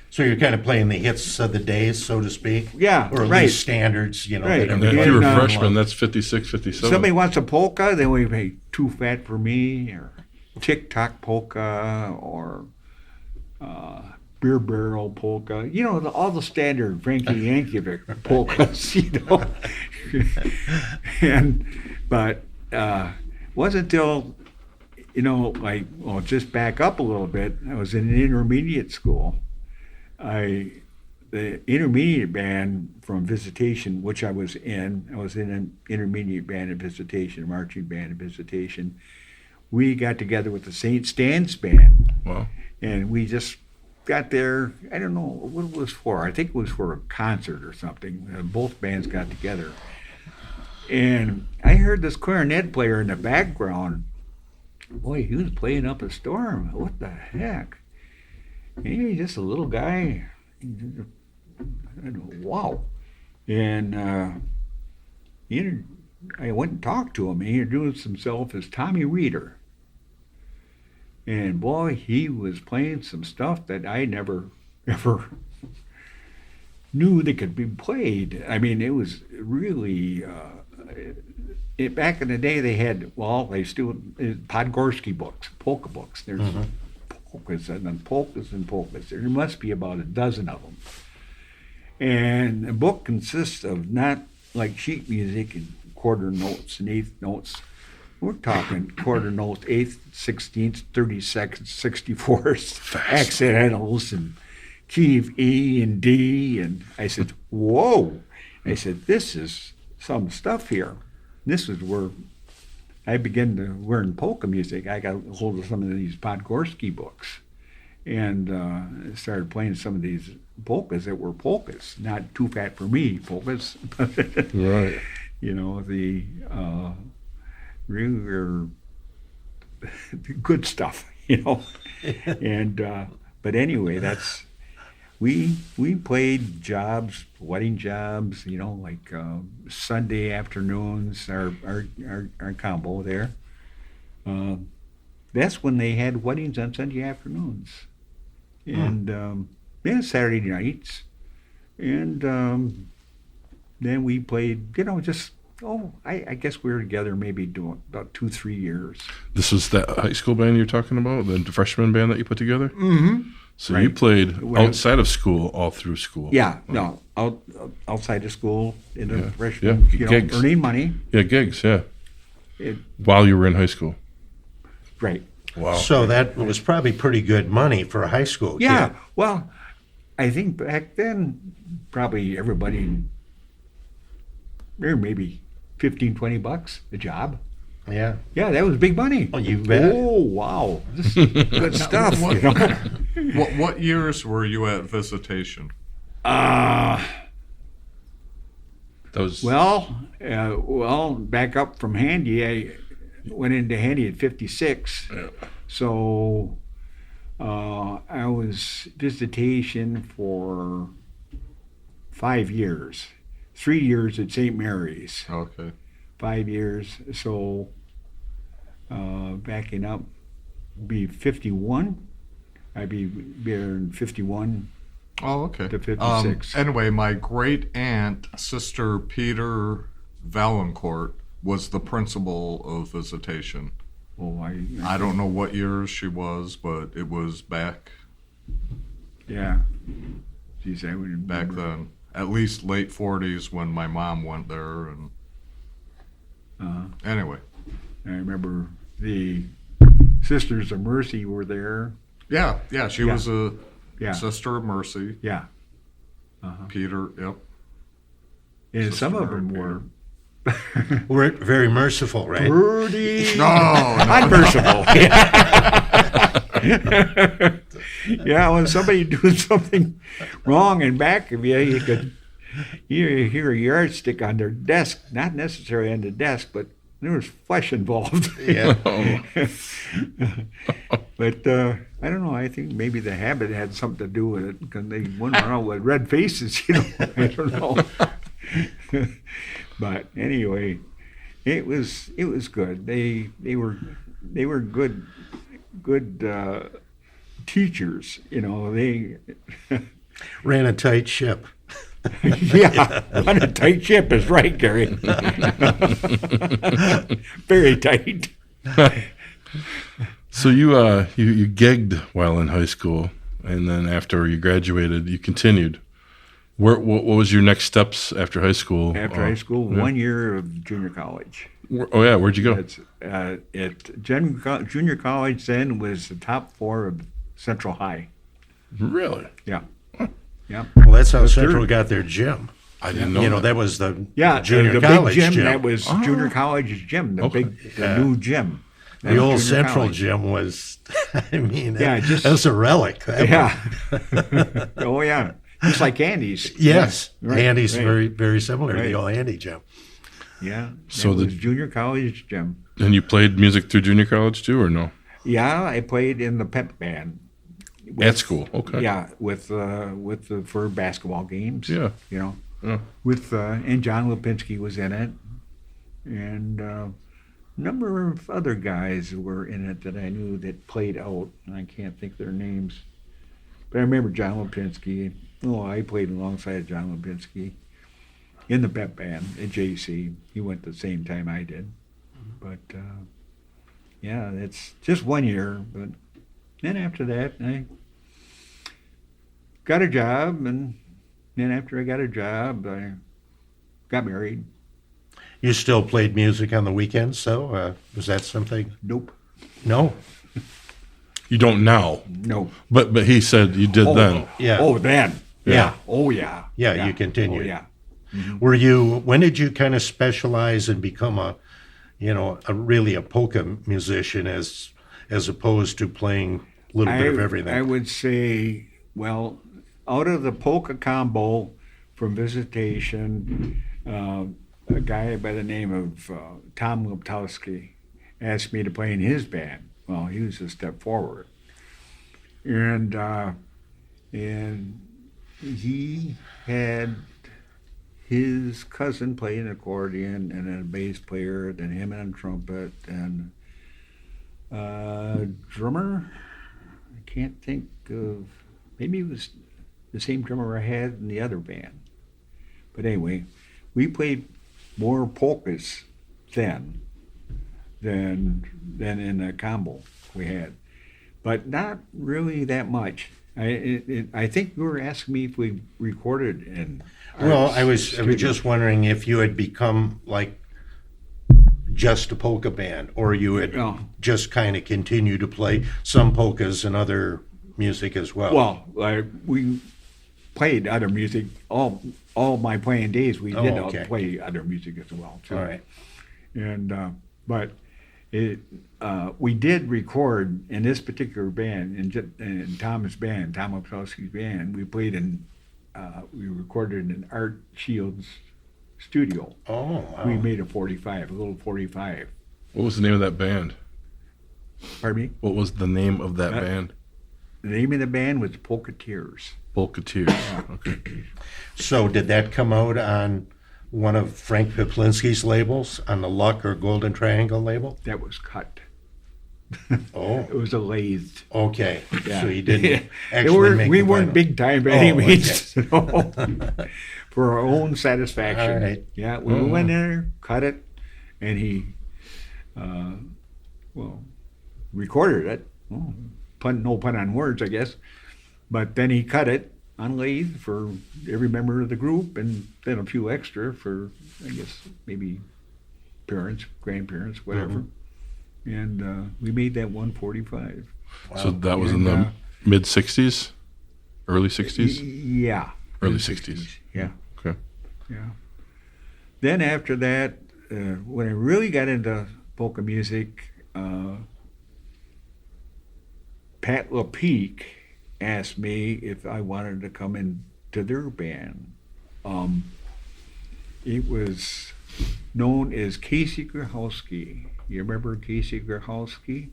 [SPEAKER 3] So you're kind of playing the hits of the days, so to speak?
[SPEAKER 6] Yeah,
[SPEAKER 3] Or at
[SPEAKER 6] right.
[SPEAKER 3] least standards,
[SPEAKER 6] Right.
[SPEAKER 3] that
[SPEAKER 4] And then
[SPEAKER 3] everybody
[SPEAKER 4] if you were
[SPEAKER 6] And,
[SPEAKER 3] knows.
[SPEAKER 4] freshman, that's 56, 57.
[SPEAKER 6] somebody wants a polka, then we play Too Fat for Me, or Tick-Tock Polka, or Beer Barrel Polka, all the standard Frankie Yankovic polkas, But wasn't until, just back up a little bit, I was in an intermediate school. The intermediate band from Visitation, which I was in an intermediate band at Visitation, a marching band at Visitation. We got together with the St. Stan's band,
[SPEAKER 4] Wow.
[SPEAKER 6] and we just got there. I don't know what it was for. I think it was for a concert or something. Both bands got together, and I heard this clarinet player in the background. Boy, he was playing up a storm. What the heck? And he was just a little guy. Wow. And he I went and talked to him. He introduced himself as Tommy Reeder. And boy, he was playing some stuff that I never ever knew that could be played. I mean, it was really. Back in the day, they had they still Podgorski books, polka books. There's polkas and then polkas and polkas. There must be about a dozen of them. And the book consists of not like sheet music and quarter notes and eighth notes. We're talking quarter notes, eighth, 16th, 32nd, 64th, accidentals and key of E and D. And I said, whoa. I said, this is some stuff here. This is where I began to learn polka music. I got a hold of some of these Podgorski books and started playing some of these polkas that were polkas, not too fat for me polkas.
[SPEAKER 4] Right.
[SPEAKER 6] You know, the really good stuff, you know. And but anyway, that's we played jobs, wedding jobs, you know, like Sunday afternoons. Our combo there. That's when they had weddings on Sunday afternoons, and Saturday nights, and then we played. You know, just. I guess we were together maybe doing about 2-3 years.
[SPEAKER 4] This was that high school band you're talking about, the freshman band that you put together?
[SPEAKER 6] Mm-hmm.
[SPEAKER 4] So
[SPEAKER 6] Right.
[SPEAKER 4] you played outside of school all through school?
[SPEAKER 6] Yeah, no, outside of school, in the
[SPEAKER 4] Yeah.
[SPEAKER 6] freshman,
[SPEAKER 4] Yeah, gigs.
[SPEAKER 6] earning money.
[SPEAKER 4] Yeah, gigs, yeah.
[SPEAKER 6] It,
[SPEAKER 4] While you were in high school?
[SPEAKER 6] right.
[SPEAKER 4] Wow.
[SPEAKER 3] So that was probably pretty good money for a high school
[SPEAKER 6] Yeah,
[SPEAKER 3] kid.
[SPEAKER 6] well, I think back then, probably everybody, there maybe $15-20 a job.
[SPEAKER 3] Yeah.
[SPEAKER 6] Yeah, that was big money.
[SPEAKER 3] Oh, you bet.
[SPEAKER 6] Oh, wow. This is good stuff. You know?
[SPEAKER 2] What years were you at Visitation?
[SPEAKER 4] That was
[SPEAKER 6] Well, back up from Handy, I went into Handy at 56.
[SPEAKER 4] Yeah.
[SPEAKER 6] So I was visitation for 5 years. 3 years at St. Mary's.
[SPEAKER 2] Okay.
[SPEAKER 6] 5 years. So backing up, be 51. I'd be there in 51
[SPEAKER 2] Oh, okay.
[SPEAKER 6] to 56.
[SPEAKER 2] Anyway, my great aunt, Sister Peter Valancourt, was the principal of Visitation.
[SPEAKER 6] Oh,
[SPEAKER 2] I don't know what years she was, but it was back
[SPEAKER 6] Yeah. Geez, I would
[SPEAKER 2] back then. At least late 40s when my mom went there. And anyway,
[SPEAKER 6] I remember the Sisters of Mercy were there.
[SPEAKER 2] yeah, she
[SPEAKER 6] Yeah.
[SPEAKER 2] was a
[SPEAKER 6] Yeah.
[SPEAKER 2] Sister of Mercy.
[SPEAKER 6] Yeah.
[SPEAKER 2] Peter, yep.
[SPEAKER 6] And
[SPEAKER 2] Sister
[SPEAKER 6] some of
[SPEAKER 2] Mary
[SPEAKER 6] them were
[SPEAKER 3] We're very merciful, right?
[SPEAKER 6] pretty
[SPEAKER 2] No,
[SPEAKER 6] unmerciful. Yeah, when somebody doing something wrong in back of you, you could hear a yardstick on their desk. Not necessarily on the desk, but there was flesh involved.
[SPEAKER 3] Yeah.
[SPEAKER 6] But I don't know. I think maybe the habit had something to do with it because they went around with red faces. You know, I don't know. But anyway, it was good. They were good teachers. You know, they
[SPEAKER 3] Ran a tight ship.
[SPEAKER 6] yeah, on a tight ship is right, Gary. Very tight.
[SPEAKER 4] So you gigged while in high school, and then after you graduated, you continued. What was your next steps after high school?
[SPEAKER 6] After high school,
[SPEAKER 4] yeah.
[SPEAKER 6] 1 year of junior college.
[SPEAKER 4] Oh yeah, where'd you go?
[SPEAKER 6] That's at junior college then was the top floor of Central High.
[SPEAKER 4] Really?
[SPEAKER 6] Yeah. Yeah.
[SPEAKER 3] Well, that's how
[SPEAKER 6] That's
[SPEAKER 3] Central
[SPEAKER 6] true.
[SPEAKER 3] got their gym.
[SPEAKER 4] I didn't know.
[SPEAKER 3] You know, that was the
[SPEAKER 6] Yeah,
[SPEAKER 3] junior
[SPEAKER 6] the
[SPEAKER 3] college
[SPEAKER 6] big gym, that was
[SPEAKER 4] Oh.
[SPEAKER 6] junior college's gym, the
[SPEAKER 4] Okay.
[SPEAKER 6] the new gym. That
[SPEAKER 3] The
[SPEAKER 6] was
[SPEAKER 3] old
[SPEAKER 6] junior
[SPEAKER 3] Central
[SPEAKER 6] college.
[SPEAKER 3] gym was, I mean,
[SPEAKER 6] Yeah, just-
[SPEAKER 3] that's a relic. That
[SPEAKER 6] Yeah. Oh yeah. Just like Andy's.
[SPEAKER 3] Yes,
[SPEAKER 6] Yeah, right,
[SPEAKER 3] Andy's
[SPEAKER 6] right.
[SPEAKER 3] very similar to
[SPEAKER 6] Right.
[SPEAKER 3] the old Andy gym.
[SPEAKER 6] Yeah.
[SPEAKER 4] So
[SPEAKER 6] So
[SPEAKER 4] the-
[SPEAKER 6] was junior college gym.
[SPEAKER 4] And you played music through junior college too, or no?
[SPEAKER 6] Yeah, I played in the pep band.
[SPEAKER 4] At school, okay.
[SPEAKER 6] Yeah, with for basketball games.
[SPEAKER 4] Yeah.
[SPEAKER 6] You know,
[SPEAKER 4] Yeah.
[SPEAKER 6] with and John Lipinski was in it, and a number of other guys were in it that I knew that played out. I can't think their names, but I remember John Lipinski. Oh, I played alongside John Lipinski in the pep band at JC. He went the same time I did, but yeah, it's just 1 year. But then after that, I got a job, and then after I got a job, I got married.
[SPEAKER 3] You still played music on the weekends, though? Was that something?
[SPEAKER 6] Nope.
[SPEAKER 3] No?
[SPEAKER 4] You don't now,
[SPEAKER 6] No.
[SPEAKER 4] but he said you did then.
[SPEAKER 3] Yeah.
[SPEAKER 6] Oh, then.
[SPEAKER 3] Yeah.
[SPEAKER 6] Oh, yeah.
[SPEAKER 3] Yeah, you continued.
[SPEAKER 6] Oh, yeah.
[SPEAKER 3] When did you kind of specialize and become a really a polka musician as opposed to playing a little bit of everything?
[SPEAKER 6] I would say, well, out of the polka combo from Visitation, a guy by the name of Tom Liptowski asked me to play in his band. Well, he was a step forward. And he had his cousin play an accordion and a bass player, then him and a trumpet, and drummer. I can't think of, maybe it was the same drummer I had in the other band. But anyway, we played more polkas then than in the combo we had, but not really that much. I think you were asking me if we recorded in.
[SPEAKER 3] Well, I was just wondering if you had become like just a polka band, or you had just kind of continued to play some polkas and other music as well.
[SPEAKER 6] Well, we played other music all my playing days. We did play other music as well too.
[SPEAKER 3] All right.
[SPEAKER 6] And but we did record in this particular band, in Tom's band, Tom Liptowski's band. We played we recorded in Art Schiell's studio.
[SPEAKER 3] Oh, wow.
[SPEAKER 6] We made a little 45.
[SPEAKER 4] What was the name of that band?
[SPEAKER 6] Pardon me?
[SPEAKER 4] What was the name of that band?
[SPEAKER 6] The name of the band was Polkateers.
[SPEAKER 4] Polkateers. Okay.
[SPEAKER 3] So did that come out on one of Frank Piplinski's labels, on the Luck or Golden Triangle label?
[SPEAKER 6] That was cut.
[SPEAKER 3] Oh.
[SPEAKER 6] It was a lathe.
[SPEAKER 3] Okay.
[SPEAKER 6] Yeah.
[SPEAKER 3] So you didn't actually make
[SPEAKER 6] we
[SPEAKER 3] the
[SPEAKER 6] weren't
[SPEAKER 3] vinyl.
[SPEAKER 6] big time by any means. So, for our own satisfaction.
[SPEAKER 3] All right.
[SPEAKER 6] Yeah, we went there, cut it, and he, recorded it. Oh, no pun on words, I guess. But then he cut it on lathe for every member of the group, and then a few extra for, I guess, maybe parents, grandparents, whatever. And we made that 145.
[SPEAKER 4] Wow. So that was in the mid 60s, early 60s?
[SPEAKER 6] Yeah.
[SPEAKER 4] Early 60s.
[SPEAKER 6] Yeah.
[SPEAKER 4] Okay.
[SPEAKER 6] Yeah. Then after that, when I really got into polka music, Pat Lepeak asked me if I wanted to come into their band. It was known as Casey Grahowski. You remember Casey Grahowski?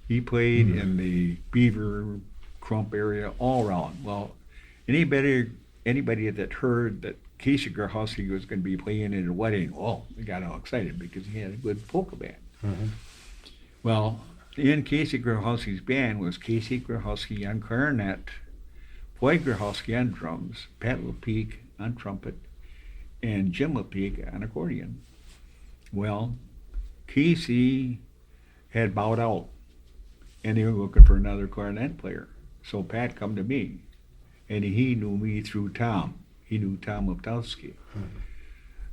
[SPEAKER 6] He played in the Beaver Crump area all around. Well, anybody that heard that Casey Grahowski was going to be playing in a wedding, they got all excited because he had a good polka band. Mm-hmm. Well, in Casey Grahowski's band was Casey Grahowski on clarinet, Floyd Grahowski on drums, Pat Lepeak on trumpet, and Jim Lepeak on accordion. Well, Casey had bowed out, and they were looking for another clarinet player. So Pat come to me, and he knew me through Tom. He knew Tom Liptowski. Mm-hmm.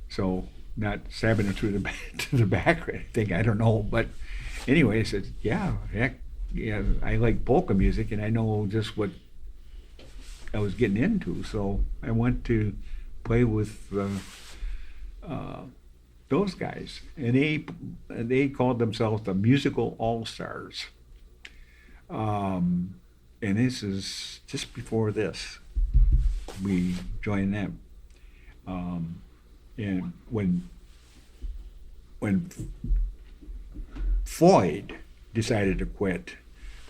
[SPEAKER 6] So, not stabbing him through to the back or anything, I don't know. But anyway, I said, heck, I like polka music, and I know just what I was getting into. So I went to play with those guys, and they called themselves the Musical All-Stars. And this is just before this. We joined them. And when Floyd decided to quit,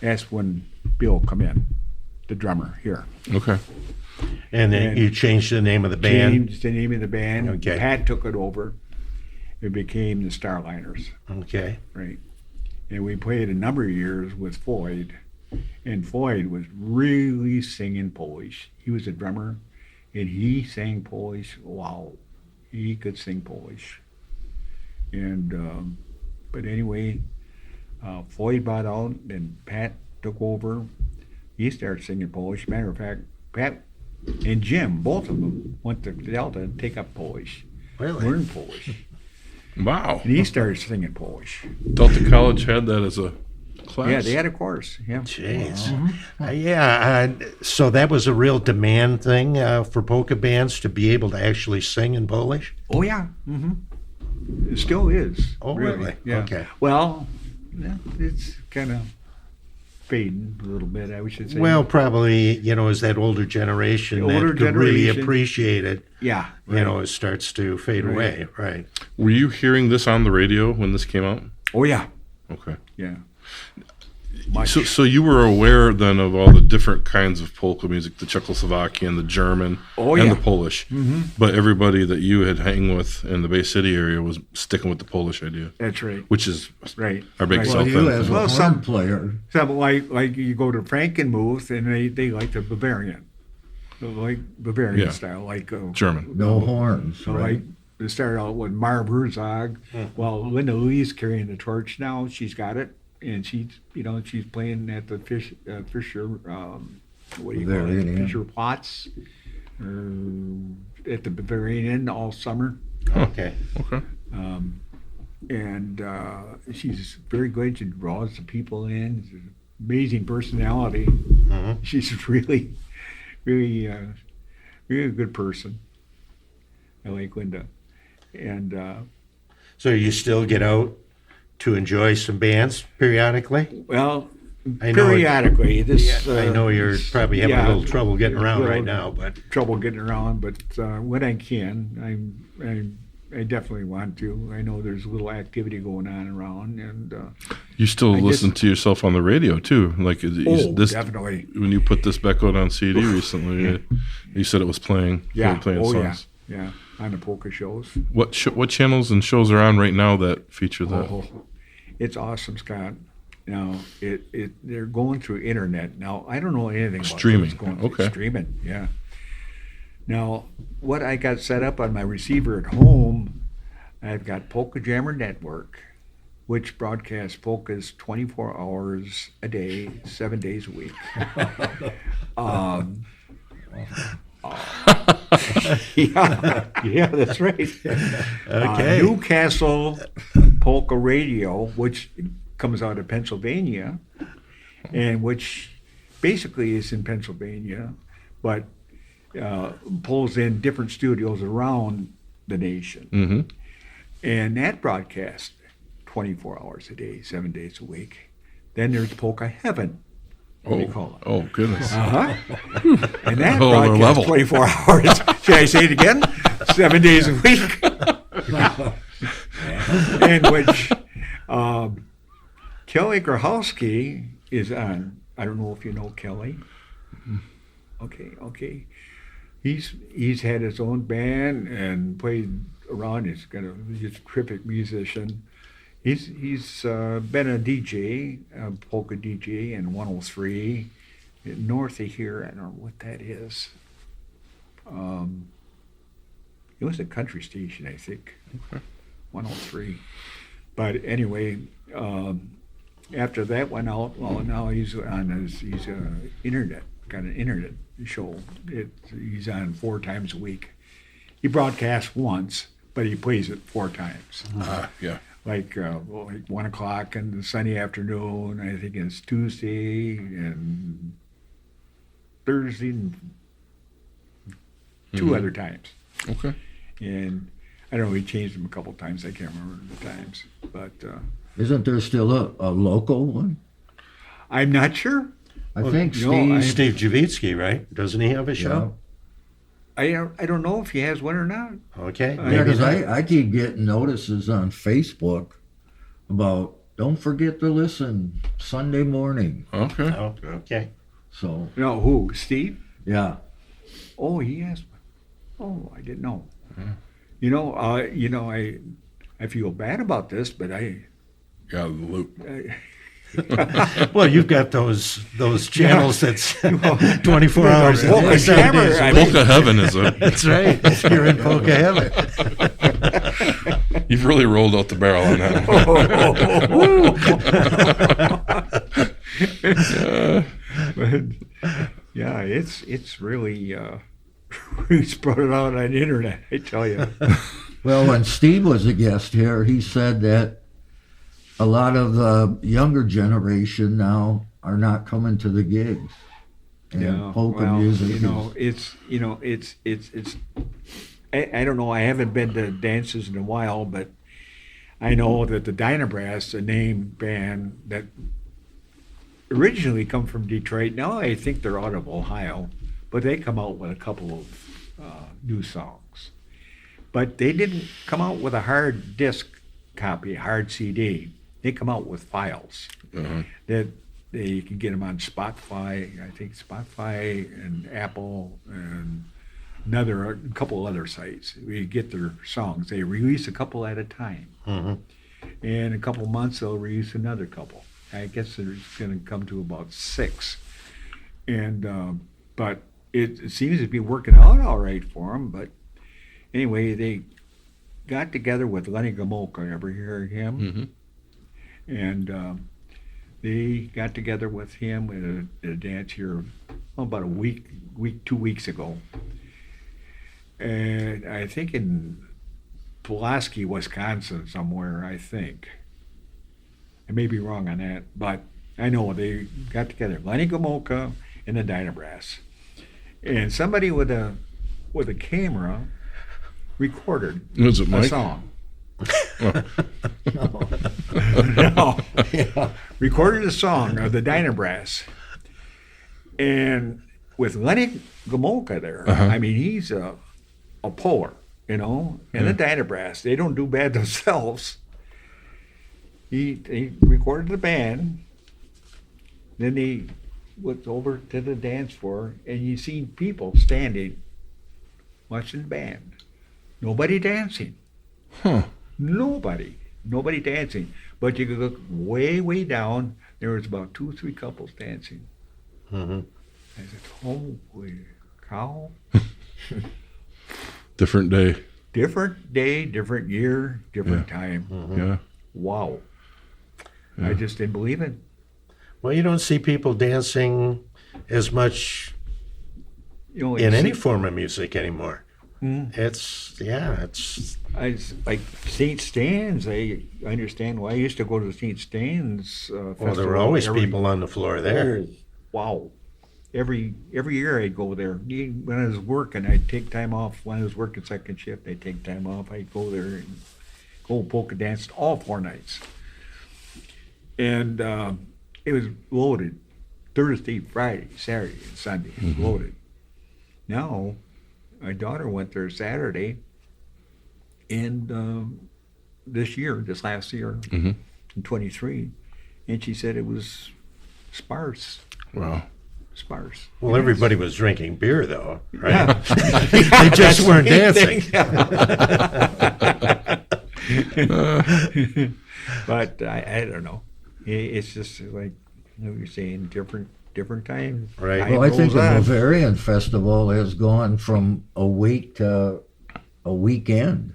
[SPEAKER 6] that's when Bill come in, the drummer here.
[SPEAKER 4] Okay.
[SPEAKER 3] And then you changed the name of the band?
[SPEAKER 6] Changed the name of the band.
[SPEAKER 3] Okay.
[SPEAKER 6] Pat took it over. it became the Starliners,
[SPEAKER 3] Okay.
[SPEAKER 6] right? And we played a number of years with Floyd, and Floyd was really singing Polish. He was a drummer, and he sang Polish. Wow, he could sing Polish. And but anyway, Floyd bought out, and Pat took over. He started singing Polish. Matter of fact, Pat and Jim, both of them, went to Delta to take up Polish,
[SPEAKER 3] Really?
[SPEAKER 6] learn Polish.
[SPEAKER 4] Wow.
[SPEAKER 6] And he started singing Polish.
[SPEAKER 4] Delta College had that as a class.
[SPEAKER 6] Yeah, they had a course. Yeah.
[SPEAKER 3] Jeez. So that was a real demand thing for polka bands to be able to actually sing in Polish?
[SPEAKER 6] Oh yeah. Mm-hmm. It still is.
[SPEAKER 3] Oh, really?
[SPEAKER 6] Yeah.
[SPEAKER 3] Okay.
[SPEAKER 6] Well, yeah, it's kind of fading a little bit, I should say.
[SPEAKER 3] Well, probably, as that older generation
[SPEAKER 6] The older
[SPEAKER 3] that could really
[SPEAKER 6] generation.
[SPEAKER 3] appreciate it,
[SPEAKER 6] yeah.
[SPEAKER 3] it starts to fade
[SPEAKER 6] Right.
[SPEAKER 3] away. Right.
[SPEAKER 4] Were you hearing this on the radio when this came out?
[SPEAKER 6] Oh yeah.
[SPEAKER 4] Okay.
[SPEAKER 6] Yeah. Much.
[SPEAKER 4] So you were aware then of all the different kinds of polka music, the Czechoslovakian, the German,
[SPEAKER 6] Oh,
[SPEAKER 4] and
[SPEAKER 6] yeah.
[SPEAKER 4] the Polish. Mm-hmm. But everybody that you had hang with in the Bay City area was sticking with the Polish idea,
[SPEAKER 6] That's right.
[SPEAKER 4] which is
[SPEAKER 6] Right.
[SPEAKER 4] our big
[SPEAKER 6] Right.
[SPEAKER 5] Well,
[SPEAKER 4] South
[SPEAKER 5] you
[SPEAKER 4] End
[SPEAKER 5] as
[SPEAKER 4] thing.
[SPEAKER 5] a
[SPEAKER 6] Well,
[SPEAKER 5] horn
[SPEAKER 6] some-
[SPEAKER 5] player,
[SPEAKER 6] So, like you go to Frankenmuth, and they like the Bavarian, like Bavarian
[SPEAKER 4] Yeah.
[SPEAKER 6] style, like
[SPEAKER 4] German.
[SPEAKER 5] no horns,
[SPEAKER 6] So
[SPEAKER 5] right?
[SPEAKER 6] like they started out with Marv Herzog. Well, Linda Lee's carrying the torch now. She's got it, and she's playing at the Fisher what do you call
[SPEAKER 5] Bavarian
[SPEAKER 6] it?
[SPEAKER 5] Inn.
[SPEAKER 6] Fisher Platz at the Bavarian Inn all summer.
[SPEAKER 3] Okay.
[SPEAKER 4] Okay.
[SPEAKER 6] And she's very good. She draws the people in. She's an amazing personality. She's really, really, really a good person. I like Linda. And
[SPEAKER 3] So you still get out to enjoy some bands periodically?
[SPEAKER 6] well,
[SPEAKER 3] I know
[SPEAKER 6] periodically, this
[SPEAKER 3] I know you're probably having a little trouble getting around
[SPEAKER 6] little
[SPEAKER 3] right now, but
[SPEAKER 6] trouble getting around, but when I can, I definitely want to. I know there's a little activity going on around, and
[SPEAKER 4] You still
[SPEAKER 6] I
[SPEAKER 4] listen
[SPEAKER 6] guess-
[SPEAKER 4] to yourself on the radio too, like
[SPEAKER 6] definitely.
[SPEAKER 4] when you put this back out on CD recently. You said it was playing. you
[SPEAKER 6] Yeah.
[SPEAKER 4] were playing
[SPEAKER 6] Oh
[SPEAKER 4] songs.
[SPEAKER 6] yeah. On the polka shows.
[SPEAKER 4] What channels and shows are on right now that feature that?
[SPEAKER 6] Oh, it's awesome, Scott. Now they're going through internet. Now I don't know anything about
[SPEAKER 4] Streaming.
[SPEAKER 6] what's going through
[SPEAKER 4] Okay.
[SPEAKER 6] streaming. Yeah. Now what I got set up on my receiver at home, I've got Polka Jammer Network, which broadcasts polkas 24 hours a day, 7 days a week. Yeah, that's right.
[SPEAKER 3] Okay.
[SPEAKER 6] Newcastle Polka Radio, which comes out of Pennsylvania, and which basically is in Pennsylvania, but pulls in different studios around the nation.
[SPEAKER 4] Mm-hmm.
[SPEAKER 6] And that broadcast 24 hours a day, 7 days a week. Then there's Polka Heaven, what do you call it?
[SPEAKER 4] Oh goodness.
[SPEAKER 6] Uh-huh. And that
[SPEAKER 4] Whole other level.
[SPEAKER 6] broadcasts 24 hours. Should I say it again? 7 days a week. In which Kelly Grahowski is on. I don't know if you know Kelly. Okay. He's had his own band and played around. He's a terrific musician. He's been a DJ, a polka DJ in 103 north of here. I don't know what that is. It was a country station, I think.
[SPEAKER 4] Okay.
[SPEAKER 6] 103. But anyway, after that went out, well, now he's internet, got an internet show. He's on 4 times a week. He broadcasts once, but he plays it 4 times.
[SPEAKER 4] Yeah.
[SPEAKER 6] Like 1 o'clock in the sunny afternoon. I think it's Tuesday and Thursday and 2 other times.
[SPEAKER 4] Okay.
[SPEAKER 6] And I don't know, he changed them a couple times. I can't remember the times, but
[SPEAKER 5] Isn't there still a local one?
[SPEAKER 6] I'm not sure.
[SPEAKER 5] I think
[SPEAKER 6] no,
[SPEAKER 5] Steve.
[SPEAKER 3] Steve Javitsky, right? Doesn't he have a show?
[SPEAKER 6] I don't know if he has one or not.
[SPEAKER 3] Okay.
[SPEAKER 6] Yeah,
[SPEAKER 5] Yeah,
[SPEAKER 3] maybe
[SPEAKER 5] because
[SPEAKER 3] not.
[SPEAKER 5] I keep getting notices on Facebook about don't forget to listen Sunday morning.
[SPEAKER 4] Okay.
[SPEAKER 3] Oh, okay.
[SPEAKER 5] So
[SPEAKER 6] No, who? Steve?
[SPEAKER 5] yeah,
[SPEAKER 6] Oh, he has. Oh, I didn't know.
[SPEAKER 4] Yeah.
[SPEAKER 6] I I feel bad about this, but I
[SPEAKER 4] Got out of the loop.
[SPEAKER 3] Well, you've got those channels that's 24 hours a
[SPEAKER 6] Polka
[SPEAKER 3] day, 7
[SPEAKER 6] Jammer,
[SPEAKER 3] days a
[SPEAKER 6] I
[SPEAKER 3] week.
[SPEAKER 4] Polka heaven is a.
[SPEAKER 3] That's right. You're in Polka heaven.
[SPEAKER 4] You've really rolled out the barrel on that one.
[SPEAKER 6] Yeah, it's really we spread it out on the internet. I tell you.
[SPEAKER 5] Well, when Steve was a guest here, he said that a lot of the younger generation now are not coming to the gigs. And polka music.
[SPEAKER 6] It's I don't know. I haven't been to dances in a while, but I know that the Dynabrass, a name band that originally come from Detroit. Now I think they're out of Ohio, but they come out with a couple of new songs. But they didn't come out with a hard disc copy, hard CD. They come out with files that you can get them on Spotify. I think Spotify and Apple and a couple other sites. We get their songs. They release a couple at a time. In a couple months, they'll release another couple. I guess it's going to come to about 6. And but it seems to be working out all right for them. But anyway, they got together with Lenny Gomulka. Ever hear of him? And they got together with him at a dance here about 2 weeks ago. And I think in Pulaski, Wisconsin somewhere, I think. I may be wrong on that, but I know they got together, Lenny Gomulka and the Dynabrass. And somebody with a camera recorded
[SPEAKER 4] Was it Mike?
[SPEAKER 6] a song. No. Recorded a song of the Dynabrass. And with Lenny Gomulka there, I mean, he's a puller, and the Dynabrass, they don't do bad themselves. He recorded the band, then he went over to the dance floor, and you see people standing watching the band. Nobody dancing. Nobody dancing. But you could look way down. There was about 2 or 3 couples dancing. I said, "Holy cow!"
[SPEAKER 4] Different day.
[SPEAKER 6] Different day, different year, different time.
[SPEAKER 4] Yeah.
[SPEAKER 6] Wow! I just didn't believe it.
[SPEAKER 3] Well, you don't see people dancing as much in any form of music anymore. It's
[SPEAKER 6] like St. Stan's. I understand why I used to go to St. Stan's festival.
[SPEAKER 3] there were always people on the floor there.
[SPEAKER 6] Oh, wow. Every year I'd go there. When I was working, I'd take time off. When I was working second shift, I'd take time off. I'd go there and go polka dance all 4 nights. And it was loaded. Thursday, Friday, Saturday, and Sunday. It was loaded. Now, my daughter went there Saturday, and this last year, in 23, and she said it was sparse.
[SPEAKER 4] Wow.
[SPEAKER 6] Sparse.
[SPEAKER 3] Well, everybody was drinking beer, though, right? They just weren't dancing.
[SPEAKER 6] But I don't know. It's just like you're saying, different times.
[SPEAKER 3] Right.
[SPEAKER 5] Well, I think the Bavarian Festival has gone from a week to a weekend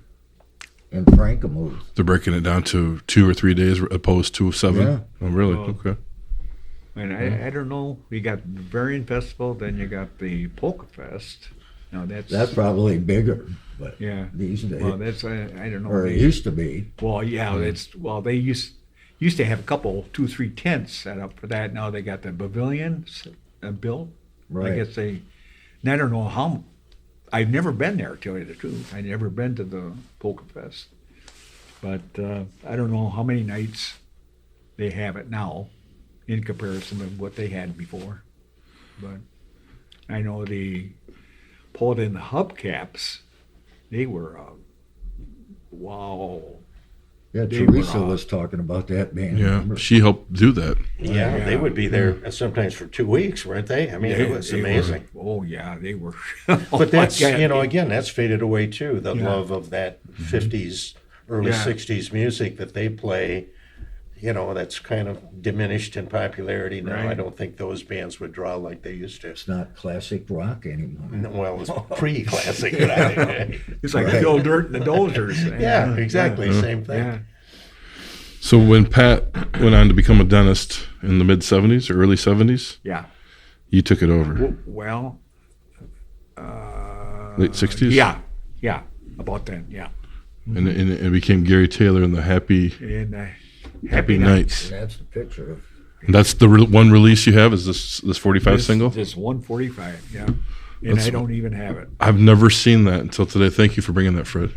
[SPEAKER 5] in Frankenmuth.
[SPEAKER 4] They're breaking it down to 2 or 3 days opposed to 7.
[SPEAKER 5] Yeah.
[SPEAKER 4] Oh, really?
[SPEAKER 6] Well,
[SPEAKER 4] Okay.
[SPEAKER 6] And I don't know. You got the Bavarian Festival, then you got the Polka Fest. Now
[SPEAKER 5] That's probably bigger, but these days.
[SPEAKER 6] Well, that's I don't know.
[SPEAKER 5] Or it used to be.
[SPEAKER 6] Well, yeah, they used to have a couple, 2, 3 tents set up for that. Now they got the pavilions built.
[SPEAKER 5] Right.
[SPEAKER 6] I guess and I don't know how. I've never been there, to tell you the truth. I've never been to the Polka Fest, but I don't know how many nights they have it now, in comparison to what they had before. But I know they pulled in the hubcaps. They were wow.
[SPEAKER 5] Yeah,
[SPEAKER 6] They
[SPEAKER 5] Teresa
[SPEAKER 6] were,
[SPEAKER 5] was talking about that band.
[SPEAKER 4] Yeah.
[SPEAKER 5] remember?
[SPEAKER 4] She helped do that.
[SPEAKER 3] Yeah, they would be there sometimes for 2 weeks, weren't they? I mean, it was
[SPEAKER 6] They
[SPEAKER 3] amazing.
[SPEAKER 6] were, they were.
[SPEAKER 3] But that's,
[SPEAKER 6] my God.
[SPEAKER 3] again, that's faded away too, the love of that 50s early
[SPEAKER 6] Yeah.
[SPEAKER 3] 60s music that they play, that's kind of diminished in popularity now.
[SPEAKER 6] Right.
[SPEAKER 3] I don't think those bands would draw like they used to.
[SPEAKER 5] It's not classic rock anymore.
[SPEAKER 3] Well, it's pre-classic. Right?
[SPEAKER 6] It's like Phil Dirt and the Dozers.
[SPEAKER 3] Yeah, exactly. Same thing.
[SPEAKER 6] Yeah.
[SPEAKER 4] So when Pat went on to become a dentist in the mid 70s or early 70s,
[SPEAKER 6] Yeah.
[SPEAKER 4] you took it over.
[SPEAKER 6] Well,
[SPEAKER 4] Late 60s?
[SPEAKER 6] yeah, about then, yeah.
[SPEAKER 4] And it became Gary Taylor and the Happy
[SPEAKER 6] And
[SPEAKER 4] Happy Nights.
[SPEAKER 5] That's the picture of.
[SPEAKER 4] And that's the one release you have is this 45 single?
[SPEAKER 6] This 145, yeah. And
[SPEAKER 4] That's-
[SPEAKER 6] I don't even have it.
[SPEAKER 4] I've never seen that until today. Thank you for bringing that, Fred.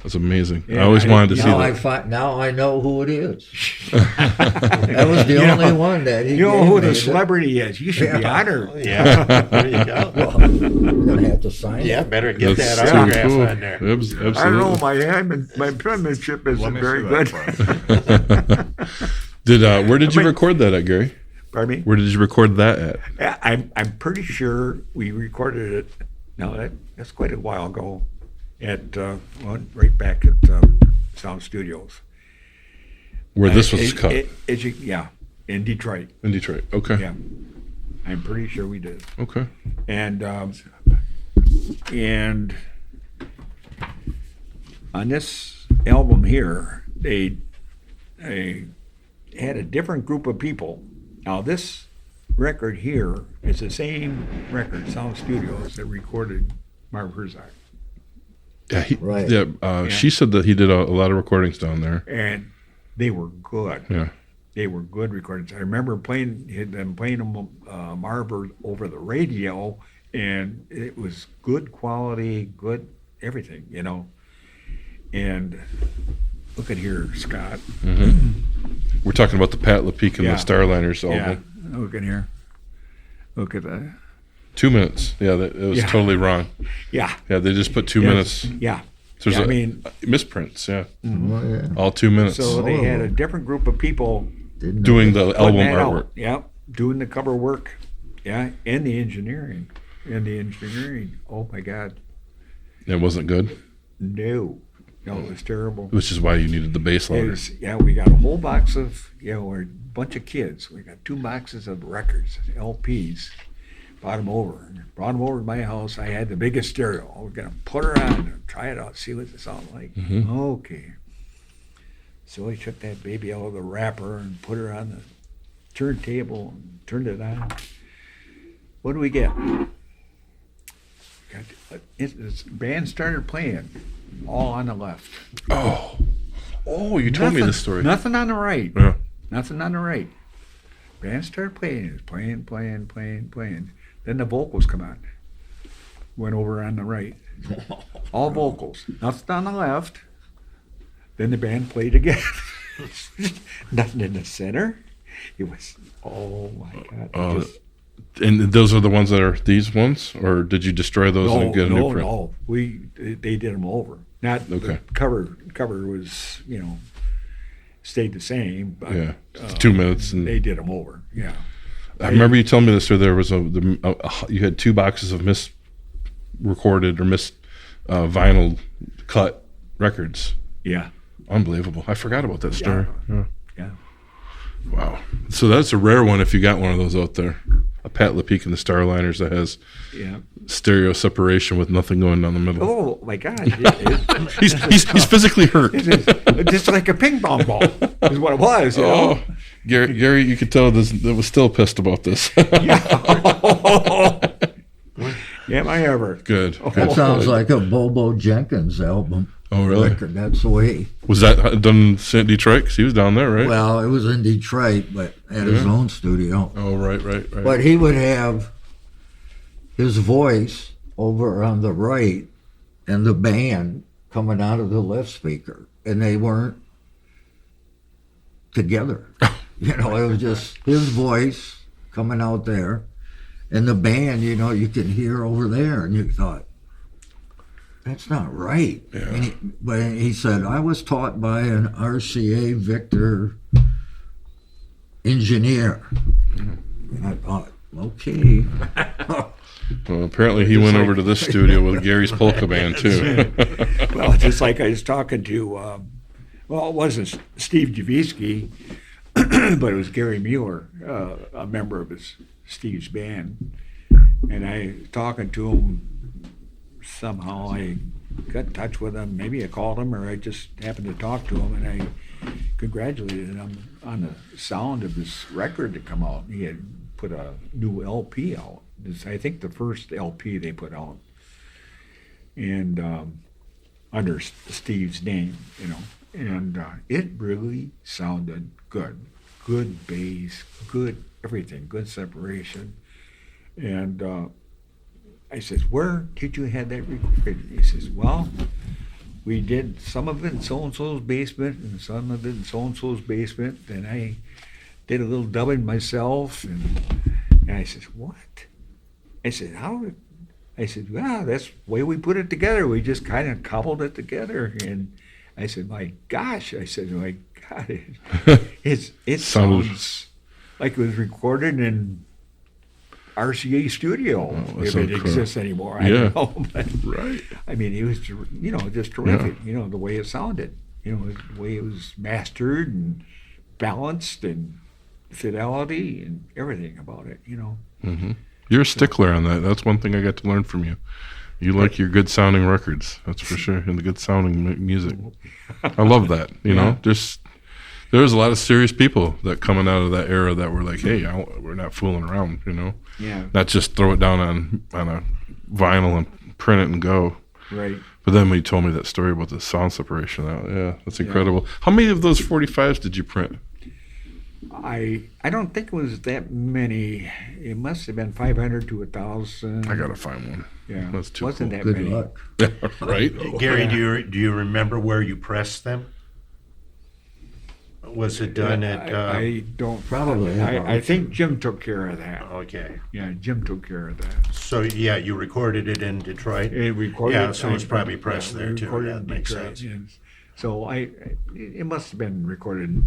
[SPEAKER 4] That's amazing. I
[SPEAKER 6] Yeah,
[SPEAKER 4] always wanted to see
[SPEAKER 5] Now
[SPEAKER 4] that.
[SPEAKER 5] now I know who it is. That was the only one that he.
[SPEAKER 6] You know
[SPEAKER 5] gave
[SPEAKER 6] who
[SPEAKER 5] me
[SPEAKER 6] the
[SPEAKER 5] that-
[SPEAKER 6] celebrity is. You should be honored.
[SPEAKER 3] Yeah, there you go.
[SPEAKER 5] We're gonna have to sign it.
[SPEAKER 3] Yeah, better get
[SPEAKER 4] That's
[SPEAKER 3] that
[SPEAKER 4] too
[SPEAKER 3] autograph
[SPEAKER 4] cool.
[SPEAKER 3] on there.
[SPEAKER 4] Absolutely.
[SPEAKER 6] I don't know, my penmanship isn't
[SPEAKER 2] me
[SPEAKER 6] very
[SPEAKER 2] see
[SPEAKER 6] good.
[SPEAKER 2] that, Fred.
[SPEAKER 4] Where did you
[SPEAKER 6] I mean-
[SPEAKER 4] record that at, Gary?
[SPEAKER 6] Pardon me?
[SPEAKER 4] Where did you record that at?
[SPEAKER 6] Yeah, I'm pretty sure we recorded it. No, that's quite a while ago. At right back at Sound Studios.
[SPEAKER 4] Where this was cut
[SPEAKER 6] Yeah, in Detroit.
[SPEAKER 4] in Detroit. Okay.
[SPEAKER 6] Yeah, I'm pretty sure we did.
[SPEAKER 4] Okay.
[SPEAKER 6] And on this album here, they had a different group of people. Now this record here is the same record, Sound Studios, that recorded Marv Herzog.
[SPEAKER 4] Yeah.
[SPEAKER 5] Right.
[SPEAKER 4] Yeah. She said that he did a lot of recordings down there.
[SPEAKER 6] And they were good.
[SPEAKER 4] Yeah.
[SPEAKER 6] They were good recordings. I remember playing them Marv over the radio, and it was good quality, good everything, And look at here, Scott.
[SPEAKER 4] We're talking about the Pat Lepeak and
[SPEAKER 6] Yeah.
[SPEAKER 4] the Starliners
[SPEAKER 6] Yeah,
[SPEAKER 4] album.
[SPEAKER 6] look at here. Look at that.
[SPEAKER 4] 2 minutes. Yeah, it was
[SPEAKER 6] Yeah.
[SPEAKER 4] totally wrong.
[SPEAKER 6] Yeah.
[SPEAKER 4] Yeah, they just put 2 minutes.
[SPEAKER 6] Yeah.
[SPEAKER 4] There's
[SPEAKER 6] Yeah, I mean,
[SPEAKER 4] misprints. Yeah,
[SPEAKER 5] Oh, yeah.
[SPEAKER 4] all 2 minutes.
[SPEAKER 6] so they had a different group of people
[SPEAKER 5] Didn't know
[SPEAKER 4] Doing
[SPEAKER 5] that.
[SPEAKER 4] the
[SPEAKER 6] putting
[SPEAKER 4] album
[SPEAKER 6] that
[SPEAKER 4] artwork.
[SPEAKER 6] out. Yeah, doing the cover work. Yeah, and the engineering. Oh my God.
[SPEAKER 4] It wasn't good,
[SPEAKER 6] No, it was terrible.
[SPEAKER 4] which is why you needed the bass louder.
[SPEAKER 6] We got a whole box of, we're a bunch of kids. We got 2 boxes of records, LPs. Brought them over to my house. I had the biggest stereo. We're going to put her on and try it out, see what it sounds like. Okay. So he took that baby out of the wrapper and put her on the turntable and turned it on. What do we get? This band started playing all on the left.
[SPEAKER 4] Oh, you told me this story.
[SPEAKER 6] Nothing on the right.
[SPEAKER 4] Yeah.
[SPEAKER 6] Nothing on the right. Band started playing. It was playing. Then the vocals come on. Went over on the right. All vocals. Nothing on the left. Then the band played again. Nothing in the center. It was, oh my God.
[SPEAKER 4] Oh, and those are the ones that are these ones, or did you destroy those and get a new print?
[SPEAKER 6] No. They did them over. Not
[SPEAKER 4] Okay.
[SPEAKER 6] the cover was, stayed the same. But,
[SPEAKER 4] Yeah, it's 2 minutes, and
[SPEAKER 6] they did them over. Yeah.
[SPEAKER 4] I remember you telling me this. Or there was you had 2 boxes of mis-recorded or vinyl cut records.
[SPEAKER 6] Yeah.
[SPEAKER 4] Unbelievable! I forgot about that story. Yeah.
[SPEAKER 6] Yeah.
[SPEAKER 4] Wow. So that's a rare one if you got one of those out there. A Pat Lepeak and the Starliners that has
[SPEAKER 6] Yeah.
[SPEAKER 4] stereo separation with nothing going down the middle.
[SPEAKER 6] Oh my God!
[SPEAKER 4] He's physically hurt.
[SPEAKER 6] It's just like a ping pong ball is what it was.
[SPEAKER 4] Oh, Gary, you could tell that was still pissed about this.
[SPEAKER 6] Yeah, am I ever?
[SPEAKER 4] Good.
[SPEAKER 5] That sounds like a Bobo Jenkins album.
[SPEAKER 4] Oh, really?
[SPEAKER 5] Record. That's the way.
[SPEAKER 4] Was that done in Detroit? Because he was down there, right?
[SPEAKER 5] Well, it was in Detroit, but at his own studio.
[SPEAKER 4] Oh, right.
[SPEAKER 5] But he would have his voice over on the right and the band coming out of the left speaker. And they weren't together. It was just his voice coming out there. And the band, you could hear over there. And you thought, that's not right.
[SPEAKER 4] Yeah.
[SPEAKER 5] But he said, I was taught by an RCA Victor engineer. And I thought, Okay.
[SPEAKER 4] Well, apparently he went over to this studio with Gary's Polka band too.
[SPEAKER 6] Well, just like I was talking to, well, it wasn't Steve Javisky, but it was Gary Mueller, a member of Steve's band. And I was talking to him, somehow I got in touch with him. Maybe I called him or I just happened to talk to him, and I congratulated him on the sound of this record to come out. He had put a new LP out. It's, I think, the first LP they put out, and under Steve's name, you know, and it really sounded good. Good bass, good everything, good separation. And I says, where did you have that recorded? He says, well, we did some of it in so-and-so's basement and some of it in so-and-so's basement, and I did a little dubbing myself. And I says, what? I said, how? I said, well, that's the way we put it together. We just kind of cobbled it together. And I said, my gosh. I said, my God, it sounds like it was recorded in RCA studio, if it exists anymore. I don't know. But,
[SPEAKER 4] Right.
[SPEAKER 6] I mean, it was, you know, just terrific, you know, the way it sounded, you know, the way it was mastered and balanced and fidelity and everything about it, you know.
[SPEAKER 4] Mm-hmm. You're a stickler on that. That's one thing I got to learn from you. You like your good sounding records, that's for sure, and the good sounding music. I love that. You know, just there's a lot of serious people that coming out of that era that were like, hey, we're not fooling around. You know, not just throw it down on a vinyl and print it and go.
[SPEAKER 6] Right.
[SPEAKER 4] But then when you told me that story about the sound separation, that's incredible. How many of those 45s did you print?
[SPEAKER 6] I don't think it was that many. It must have been 500 to 1,000.
[SPEAKER 4] I gotta find one.
[SPEAKER 6] Yeah,
[SPEAKER 4] That's too
[SPEAKER 6] wasn't
[SPEAKER 4] cool.
[SPEAKER 6] that
[SPEAKER 5] Good
[SPEAKER 6] many.
[SPEAKER 5] luck.
[SPEAKER 4] Right?
[SPEAKER 3] Gary, do you remember where you pressed them? Was it done at?
[SPEAKER 6] I don't.
[SPEAKER 5] Probably.
[SPEAKER 6] I think Jim took care of that.
[SPEAKER 3] Okay.
[SPEAKER 6] Yeah, Jim took care of that.
[SPEAKER 3] So yeah, you recorded it in Detroit.
[SPEAKER 6] It recorded.
[SPEAKER 3] Yeah, so it's probably pressed there too.
[SPEAKER 6] recorded
[SPEAKER 3] That
[SPEAKER 6] in
[SPEAKER 3] makes
[SPEAKER 6] Detroit,
[SPEAKER 3] sense.
[SPEAKER 6] yes. So it must have been recorded in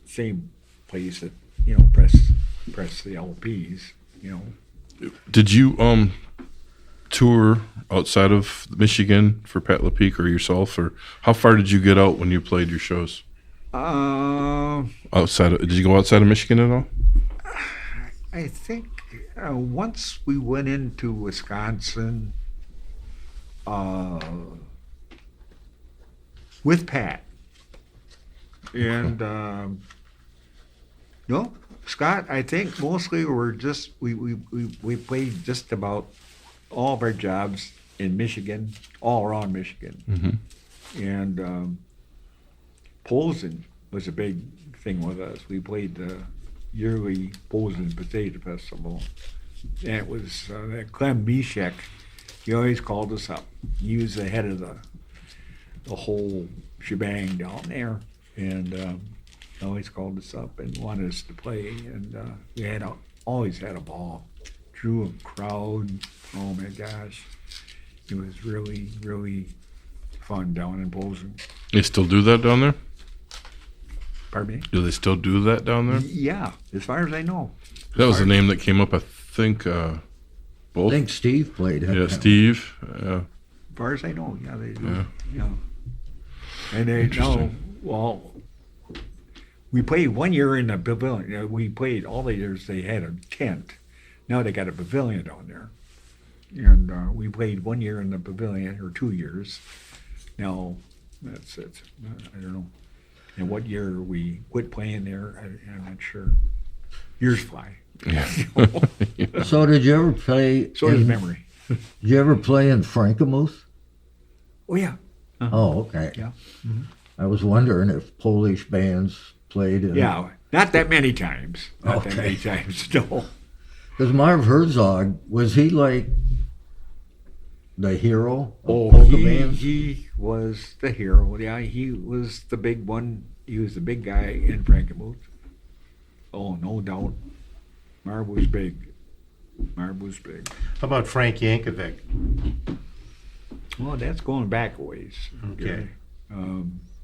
[SPEAKER 6] same place that, you know, press the LPs, you know.
[SPEAKER 4] Did you tour outside of Michigan for Pat Lepeak or yourself, or how far did you get out when you played your shows? Did you go outside of Michigan at all?
[SPEAKER 6] I think once we went into Wisconsin with Pat, and no, Scott, I think mostly we played just about all of our jobs in Michigan, all around Michigan.
[SPEAKER 4] Mm-hmm.
[SPEAKER 6] And Posen was a big thing with us. We played the yearly Posen Potato Festival. And it was Clem Mishek, he always called us up. He was the head of the whole shebang down there. And always called us up and wanted us to play, and we always had a ball. Drew a crowd. Oh my gosh, it was really, really fun down in Bozeman.
[SPEAKER 4] They still do that down there?
[SPEAKER 6] Pardon me?
[SPEAKER 4] Do they still do that down there?
[SPEAKER 6] Yeah, as far as I know.
[SPEAKER 4] That was the name that came up, I think.
[SPEAKER 5] I
[SPEAKER 4] Both.
[SPEAKER 5] think Steve played it.
[SPEAKER 4] Yeah, Steve. Yeah.
[SPEAKER 6] As far as I know, yeah, they do.
[SPEAKER 4] Yeah.
[SPEAKER 6] Yeah. And they know, well, we played 1 year in the pavilion. You know, we played all the years they had a tent. Now they got a pavilion down there. And we played 1 year in the pavilion, or 2 years. Now, that's it. I don't know. And what year we quit playing there, I'm not sure. Years fly.
[SPEAKER 4] Yeah.
[SPEAKER 5] So did you ever play?
[SPEAKER 6] So does memory.
[SPEAKER 5] Did you ever play in Frankenmuth?
[SPEAKER 6] Oh, yeah.
[SPEAKER 5] Oh, okay.
[SPEAKER 6] Yeah.
[SPEAKER 5] I was wondering if Polish bands played in.
[SPEAKER 6] Yeah, not that many times. Not that
[SPEAKER 5] Okay.
[SPEAKER 6] many times, no.
[SPEAKER 5] Because Marv Herzog, was he like the hero of
[SPEAKER 6] Oh,
[SPEAKER 5] polka bands?
[SPEAKER 6] he was the hero. Yeah, he was the big one. He was the big guy in Frankenmuth. Oh, no doubt. Marv was big. Marv was big.
[SPEAKER 3] How about Frank Yankovic?
[SPEAKER 6] Well, that's going back a ways.
[SPEAKER 3] Okay.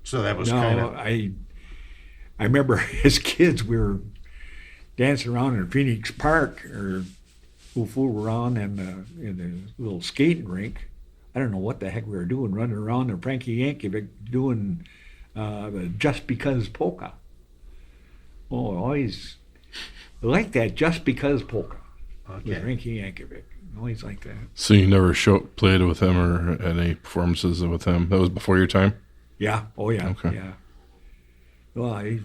[SPEAKER 3] So that was
[SPEAKER 6] No,
[SPEAKER 3] kind of
[SPEAKER 6] I remember as kids we were dancing around in Phoenix Park or who fooled around in the little skating rink. I don't know what the heck we were doing, running around in Frankie Yankovic doing the Just Because polka. Oh, always like that Just Because polka with Frankie Yankovic. Always like that.
[SPEAKER 4] So you never played with him or had any performances with him? That was before your time?
[SPEAKER 6] Yeah. Oh, yeah.
[SPEAKER 4] Okay.
[SPEAKER 6] Yeah. Well, I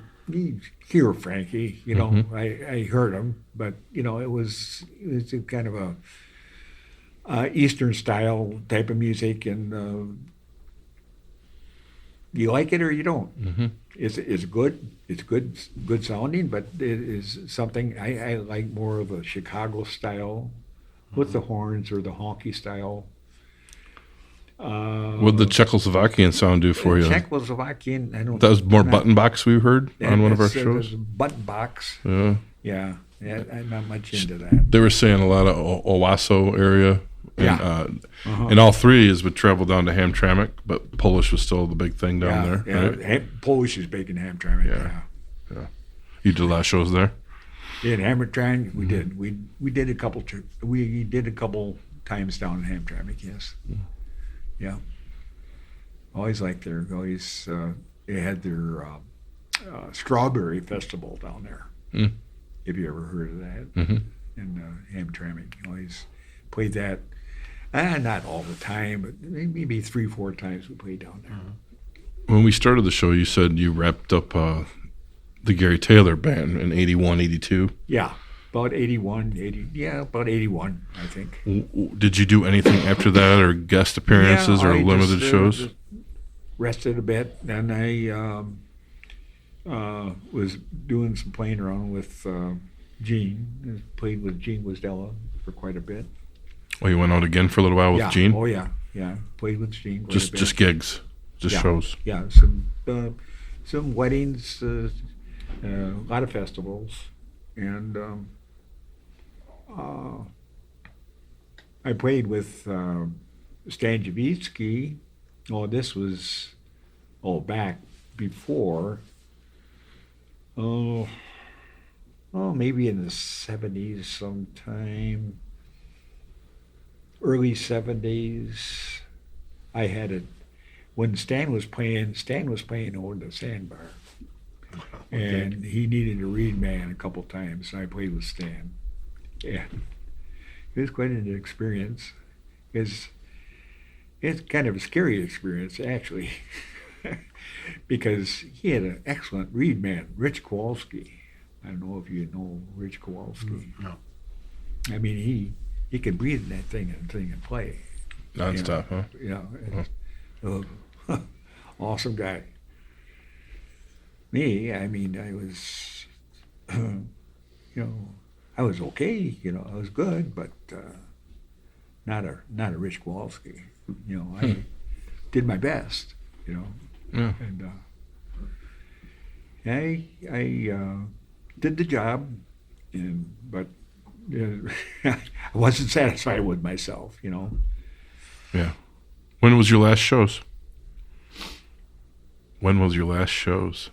[SPEAKER 6] hear Frankie, you know, I heard him, but, you know, it was a kind of a Eastern style type of music, and you like it or you don't.
[SPEAKER 4] Mm-hmm.
[SPEAKER 6] It's good. It's good sounding, but it is something I like more of a Chicago style with the horns or the honky style.
[SPEAKER 4] What did the Czechoslovakian sound do for you?
[SPEAKER 6] Czechoslovakian, I don't.
[SPEAKER 4] That was more button box we heard on one of our shows.
[SPEAKER 6] Button box.
[SPEAKER 4] Yeah.
[SPEAKER 6] Yeah, I'm not much into that.
[SPEAKER 4] They were saying a lot of Owasso area. And,
[SPEAKER 6] Yeah.
[SPEAKER 4] and all three would travel down to Hamtramck, but Polish was still the big thing down there.
[SPEAKER 6] Yeah,
[SPEAKER 4] Right?
[SPEAKER 6] Polish is big in Hamtramck. Yeah.
[SPEAKER 4] You did a lot of shows there?
[SPEAKER 6] In Hamtramck, we did. We did a couple. We did a couple times down in Hamtramck. Yes. Yeah. Always liked their. Always they had their strawberry festival down there.
[SPEAKER 4] Mm.
[SPEAKER 6] If you ever heard of that, in Hamtramck, always played that. Not all the time, but maybe 3-4 times we played down there.
[SPEAKER 4] When we started the show, you said you wrapped up the Gary Taylor band in 81, 82.
[SPEAKER 6] Yeah, about 81, 80. Yeah, about 81, I think.
[SPEAKER 4] Did you do anything after that, or guest appearances, or
[SPEAKER 6] I
[SPEAKER 4] limited
[SPEAKER 6] just,
[SPEAKER 4] shows?
[SPEAKER 6] Just rested a bit, and I was doing some playing around with Gene. Played with Gene Wisdella for quite a bit.
[SPEAKER 4] Oh, you went out again for a little while with Gene?
[SPEAKER 6] Oh yeah. Played with Gene. Quite a bit.
[SPEAKER 4] Just gigs, shows.
[SPEAKER 6] Yeah, some weddings, a lot of festivals, and I played with Stan Javitsky. Oh, this was back before. Maybe in the 70s sometime. Early 70s, I had it when Stan was playing over the sandbar, and he needed a reed man a couple times. So I played with Stan. Yeah, it was quite an experience. It's kind of a scary experience actually, because he had an excellent reed man, Rich Kowalski. I don't know if you know Rich Kowalski.
[SPEAKER 3] No.
[SPEAKER 6] I mean, he could breathe in that thing and play.
[SPEAKER 4] Non-stop, huh?
[SPEAKER 6] Yeah. Awesome guy. Me, I mean, I was, I was okay. I was good, but not a Rich Kowalski. I did my best.
[SPEAKER 4] Yeah.
[SPEAKER 6] And I did the job, but. I wasn't satisfied with myself,
[SPEAKER 4] Yeah. When was your last shows? Last shows?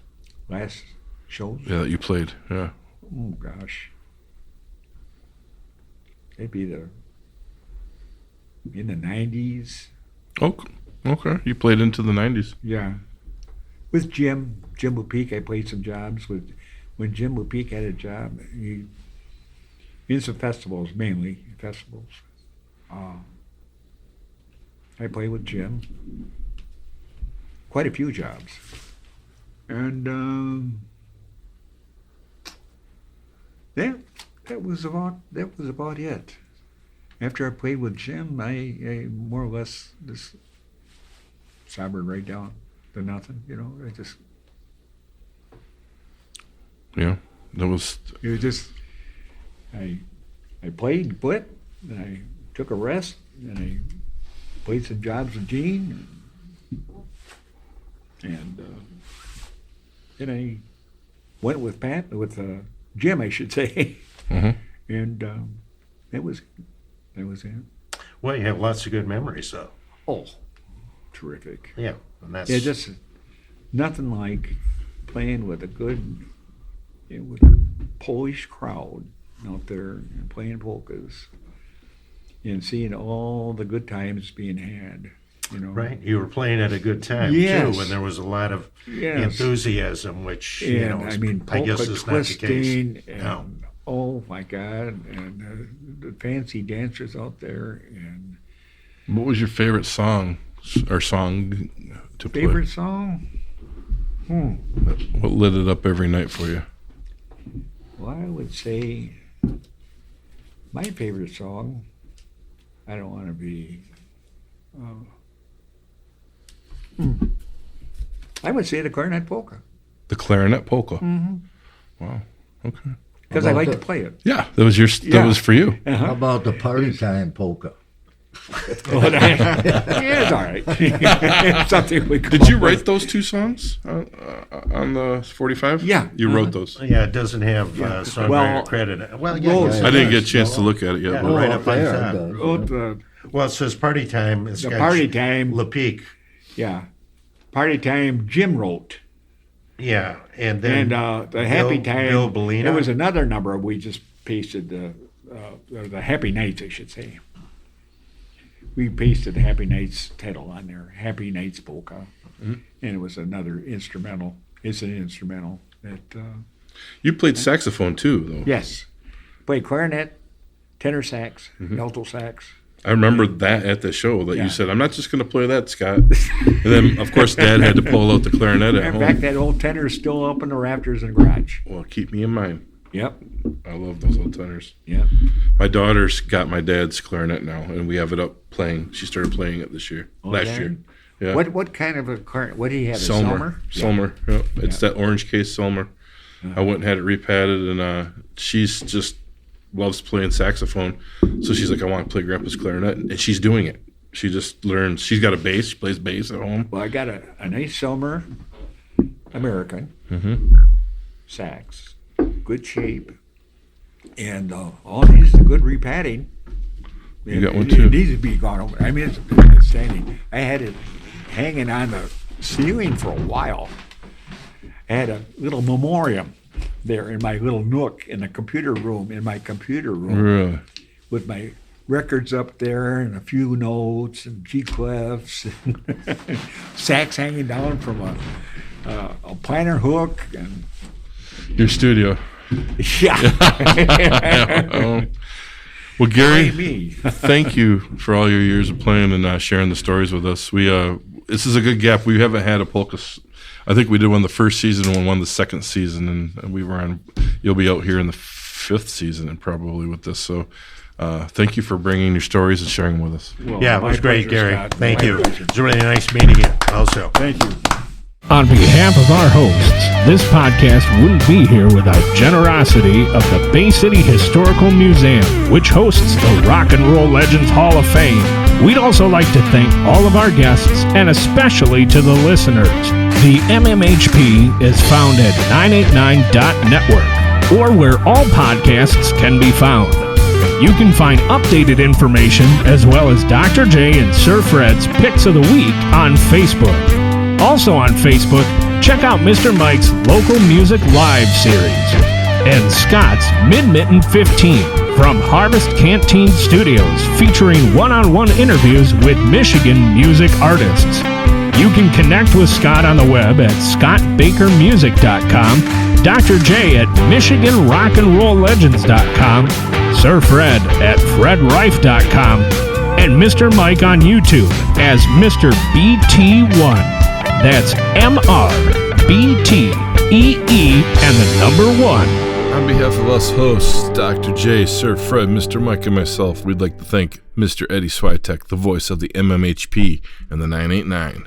[SPEAKER 6] Last shows?
[SPEAKER 4] Yeah, that you played. Yeah.
[SPEAKER 6] Oh gosh. It'd be in the 90s.
[SPEAKER 4] Oh, okay. You played into the 90s.
[SPEAKER 6] Yeah. With Jim Lepeak, I played some jobs with. When Jim Lepeak had a job, in some festivals, mainly festivals. I played with Jim. Quite a few jobs. And that was about it. After I played with Jim, I more or less just sobered right down to nothing. I just.
[SPEAKER 4] Yeah, that was.
[SPEAKER 6] It was just. I played and quit, and I took a rest, and I played some jobs with Gene, and then I went with Jim, I should say, and that was it.
[SPEAKER 3] Well, you have lots of good memories, though.
[SPEAKER 6] Oh, terrific!
[SPEAKER 3] Yeah, and that's
[SPEAKER 6] just nothing like playing with a good, with Polish crowd out there and playing polkas and seeing all the good times being had. You know.
[SPEAKER 3] Right. You were playing at a good time,
[SPEAKER 6] Yes.
[SPEAKER 3] too, when there was a lot of
[SPEAKER 6] Yes.
[SPEAKER 3] enthusiasm, which,
[SPEAKER 6] And I mean,
[SPEAKER 3] I guess
[SPEAKER 6] polka
[SPEAKER 3] is not the case.
[SPEAKER 6] twisting, and
[SPEAKER 3] No.
[SPEAKER 6] oh my God, and the fancy dancers out there, and
[SPEAKER 4] What was your favorite song to play?
[SPEAKER 6] favorite song.
[SPEAKER 4] What lit it up every night for you?
[SPEAKER 6] Well, I would say my favorite song. I don't want to be. I would say the clarinet polka
[SPEAKER 4] The clarinet polka. Wow. Okay.
[SPEAKER 6] because I
[SPEAKER 5] About
[SPEAKER 6] like
[SPEAKER 5] the-
[SPEAKER 6] to play it.
[SPEAKER 4] Yeah, that was that was for you.
[SPEAKER 5] How about the party time polka?
[SPEAKER 6] Yeah, it's all right. It's something we come
[SPEAKER 4] Did you
[SPEAKER 6] up
[SPEAKER 4] write
[SPEAKER 6] with.
[SPEAKER 4] those two songs on the 45?
[SPEAKER 6] Yeah.
[SPEAKER 4] You wrote those.
[SPEAKER 3] Yeah, it doesn't have songwriter
[SPEAKER 6] Well,
[SPEAKER 3] credit. Well, yeah,
[SPEAKER 6] Rose-
[SPEAKER 3] yes,
[SPEAKER 4] I
[SPEAKER 3] it
[SPEAKER 4] didn't get a
[SPEAKER 3] does.
[SPEAKER 4] chance to look at it yet.
[SPEAKER 3] Yeah,
[SPEAKER 4] but-
[SPEAKER 3] right
[SPEAKER 5] Oh,
[SPEAKER 3] up on
[SPEAKER 5] there it
[SPEAKER 3] top.
[SPEAKER 5] does.
[SPEAKER 6] Oh, the
[SPEAKER 3] Well, it says party time. It's got
[SPEAKER 6] party time.
[SPEAKER 3] Lepeak.
[SPEAKER 6] Yeah, party time. Jim wrote.
[SPEAKER 3] Yeah, and then
[SPEAKER 6] The happy time.
[SPEAKER 3] Bill Bellina.
[SPEAKER 6] There was another number we just pasted the happy nights, I should say. We pasted the happy nights title on there, Happy Nights Polka, and it was another instrumental. It's an instrumental that
[SPEAKER 4] You played saxophone too, though.
[SPEAKER 6] yes, played clarinet, tenor sax, alto sax.
[SPEAKER 4] I remember that at the show that
[SPEAKER 6] Yeah.
[SPEAKER 4] you said, "I'm not just going to play that, Scott." And then, of course, Dad had to pull out the clarinet at
[SPEAKER 6] In
[SPEAKER 4] home.
[SPEAKER 6] fact, that old tenor is still up in the rafters in the garage.
[SPEAKER 4] Well, keep me in mind.
[SPEAKER 6] Yep,
[SPEAKER 4] I love those old tenors.
[SPEAKER 6] yep.
[SPEAKER 4] My daughter's got my dad's clarinet now, and we have it up playing. She started playing it this year, last
[SPEAKER 6] yeah?
[SPEAKER 4] year. Yeah.
[SPEAKER 6] What kind of a clarinet? What do you have?
[SPEAKER 4] Selmer.
[SPEAKER 6] A
[SPEAKER 4] Selmer. Yep. It's
[SPEAKER 6] Yeah.
[SPEAKER 4] that orange case Selmer. I went and had it repadded, and she's just loves playing saxophone. So she's like, I want to play Grandpa's clarinet, and she's doing it. She just learns. She's got a bass. She plays bass at home.
[SPEAKER 6] Well, I got a nice Selmer American sax, good shape, and all it needs is a good repadding.
[SPEAKER 4] You got one too.
[SPEAKER 6] It needs to be gone over. I mean, it's standing. I had it hanging on the ceiling for a while. I had a little memoriam there in my little nook in my computer room,
[SPEAKER 4] Really?
[SPEAKER 6] with my records up there and a few notes and G clefs, and sax hanging down from a planer hook, and
[SPEAKER 4] Your studio.
[SPEAKER 6] yeah.
[SPEAKER 4] Well, Gary,
[SPEAKER 6] me.
[SPEAKER 4] thank you for all your years of playing and sharing the stories with us. We this is a good gap. We haven't had a polka. I think we did one the first season and one the second season, and we were on. You'll be out here in the fifth season and probably with this. So, thank you for bringing your stories and sharing them with us.
[SPEAKER 6] Well,
[SPEAKER 3] Yeah, it
[SPEAKER 6] my
[SPEAKER 3] was great,
[SPEAKER 6] pleasure,
[SPEAKER 3] Gary.
[SPEAKER 6] Scott.
[SPEAKER 3] Thank
[SPEAKER 6] My
[SPEAKER 3] you.
[SPEAKER 6] pleasure.
[SPEAKER 3] It's really nice meeting you also.
[SPEAKER 6] Thank you.
[SPEAKER 1] On behalf of our hosts, this podcast wouldn't be here without generosity of the Bay City Historical Museum, which hosts the Rock and Roll Legends Hall of Fame. We'd also like to thank all of our guests and especially to the listeners. The MMHP is found at 989.network or where all podcasts can be found. You can find updated information as well as Dr. J and Sir Fred's Picks of the Week on Facebook. Also on Facebook, check out Mr. Mike's Local Music Live series and Scott's Mid-Mitten 15 from Harvest Canteen Studios, featuring one-on-one interviews with Michigan music artists. You can connect with Scott on the web at scottbakermusic.com, Dr. J at michiganrockandrolllegends.com, Sir Fred at fredrife.com, and Mr. Mike on YouTube as Mr. BT1. That's MRBTEE and the number 1.
[SPEAKER 4] On behalf of us hosts, Dr. J, Sir Fred, Mr. Mike, and myself, we'd like to thank Mr. Eddie Switek, the voice of the MMHP and the 989.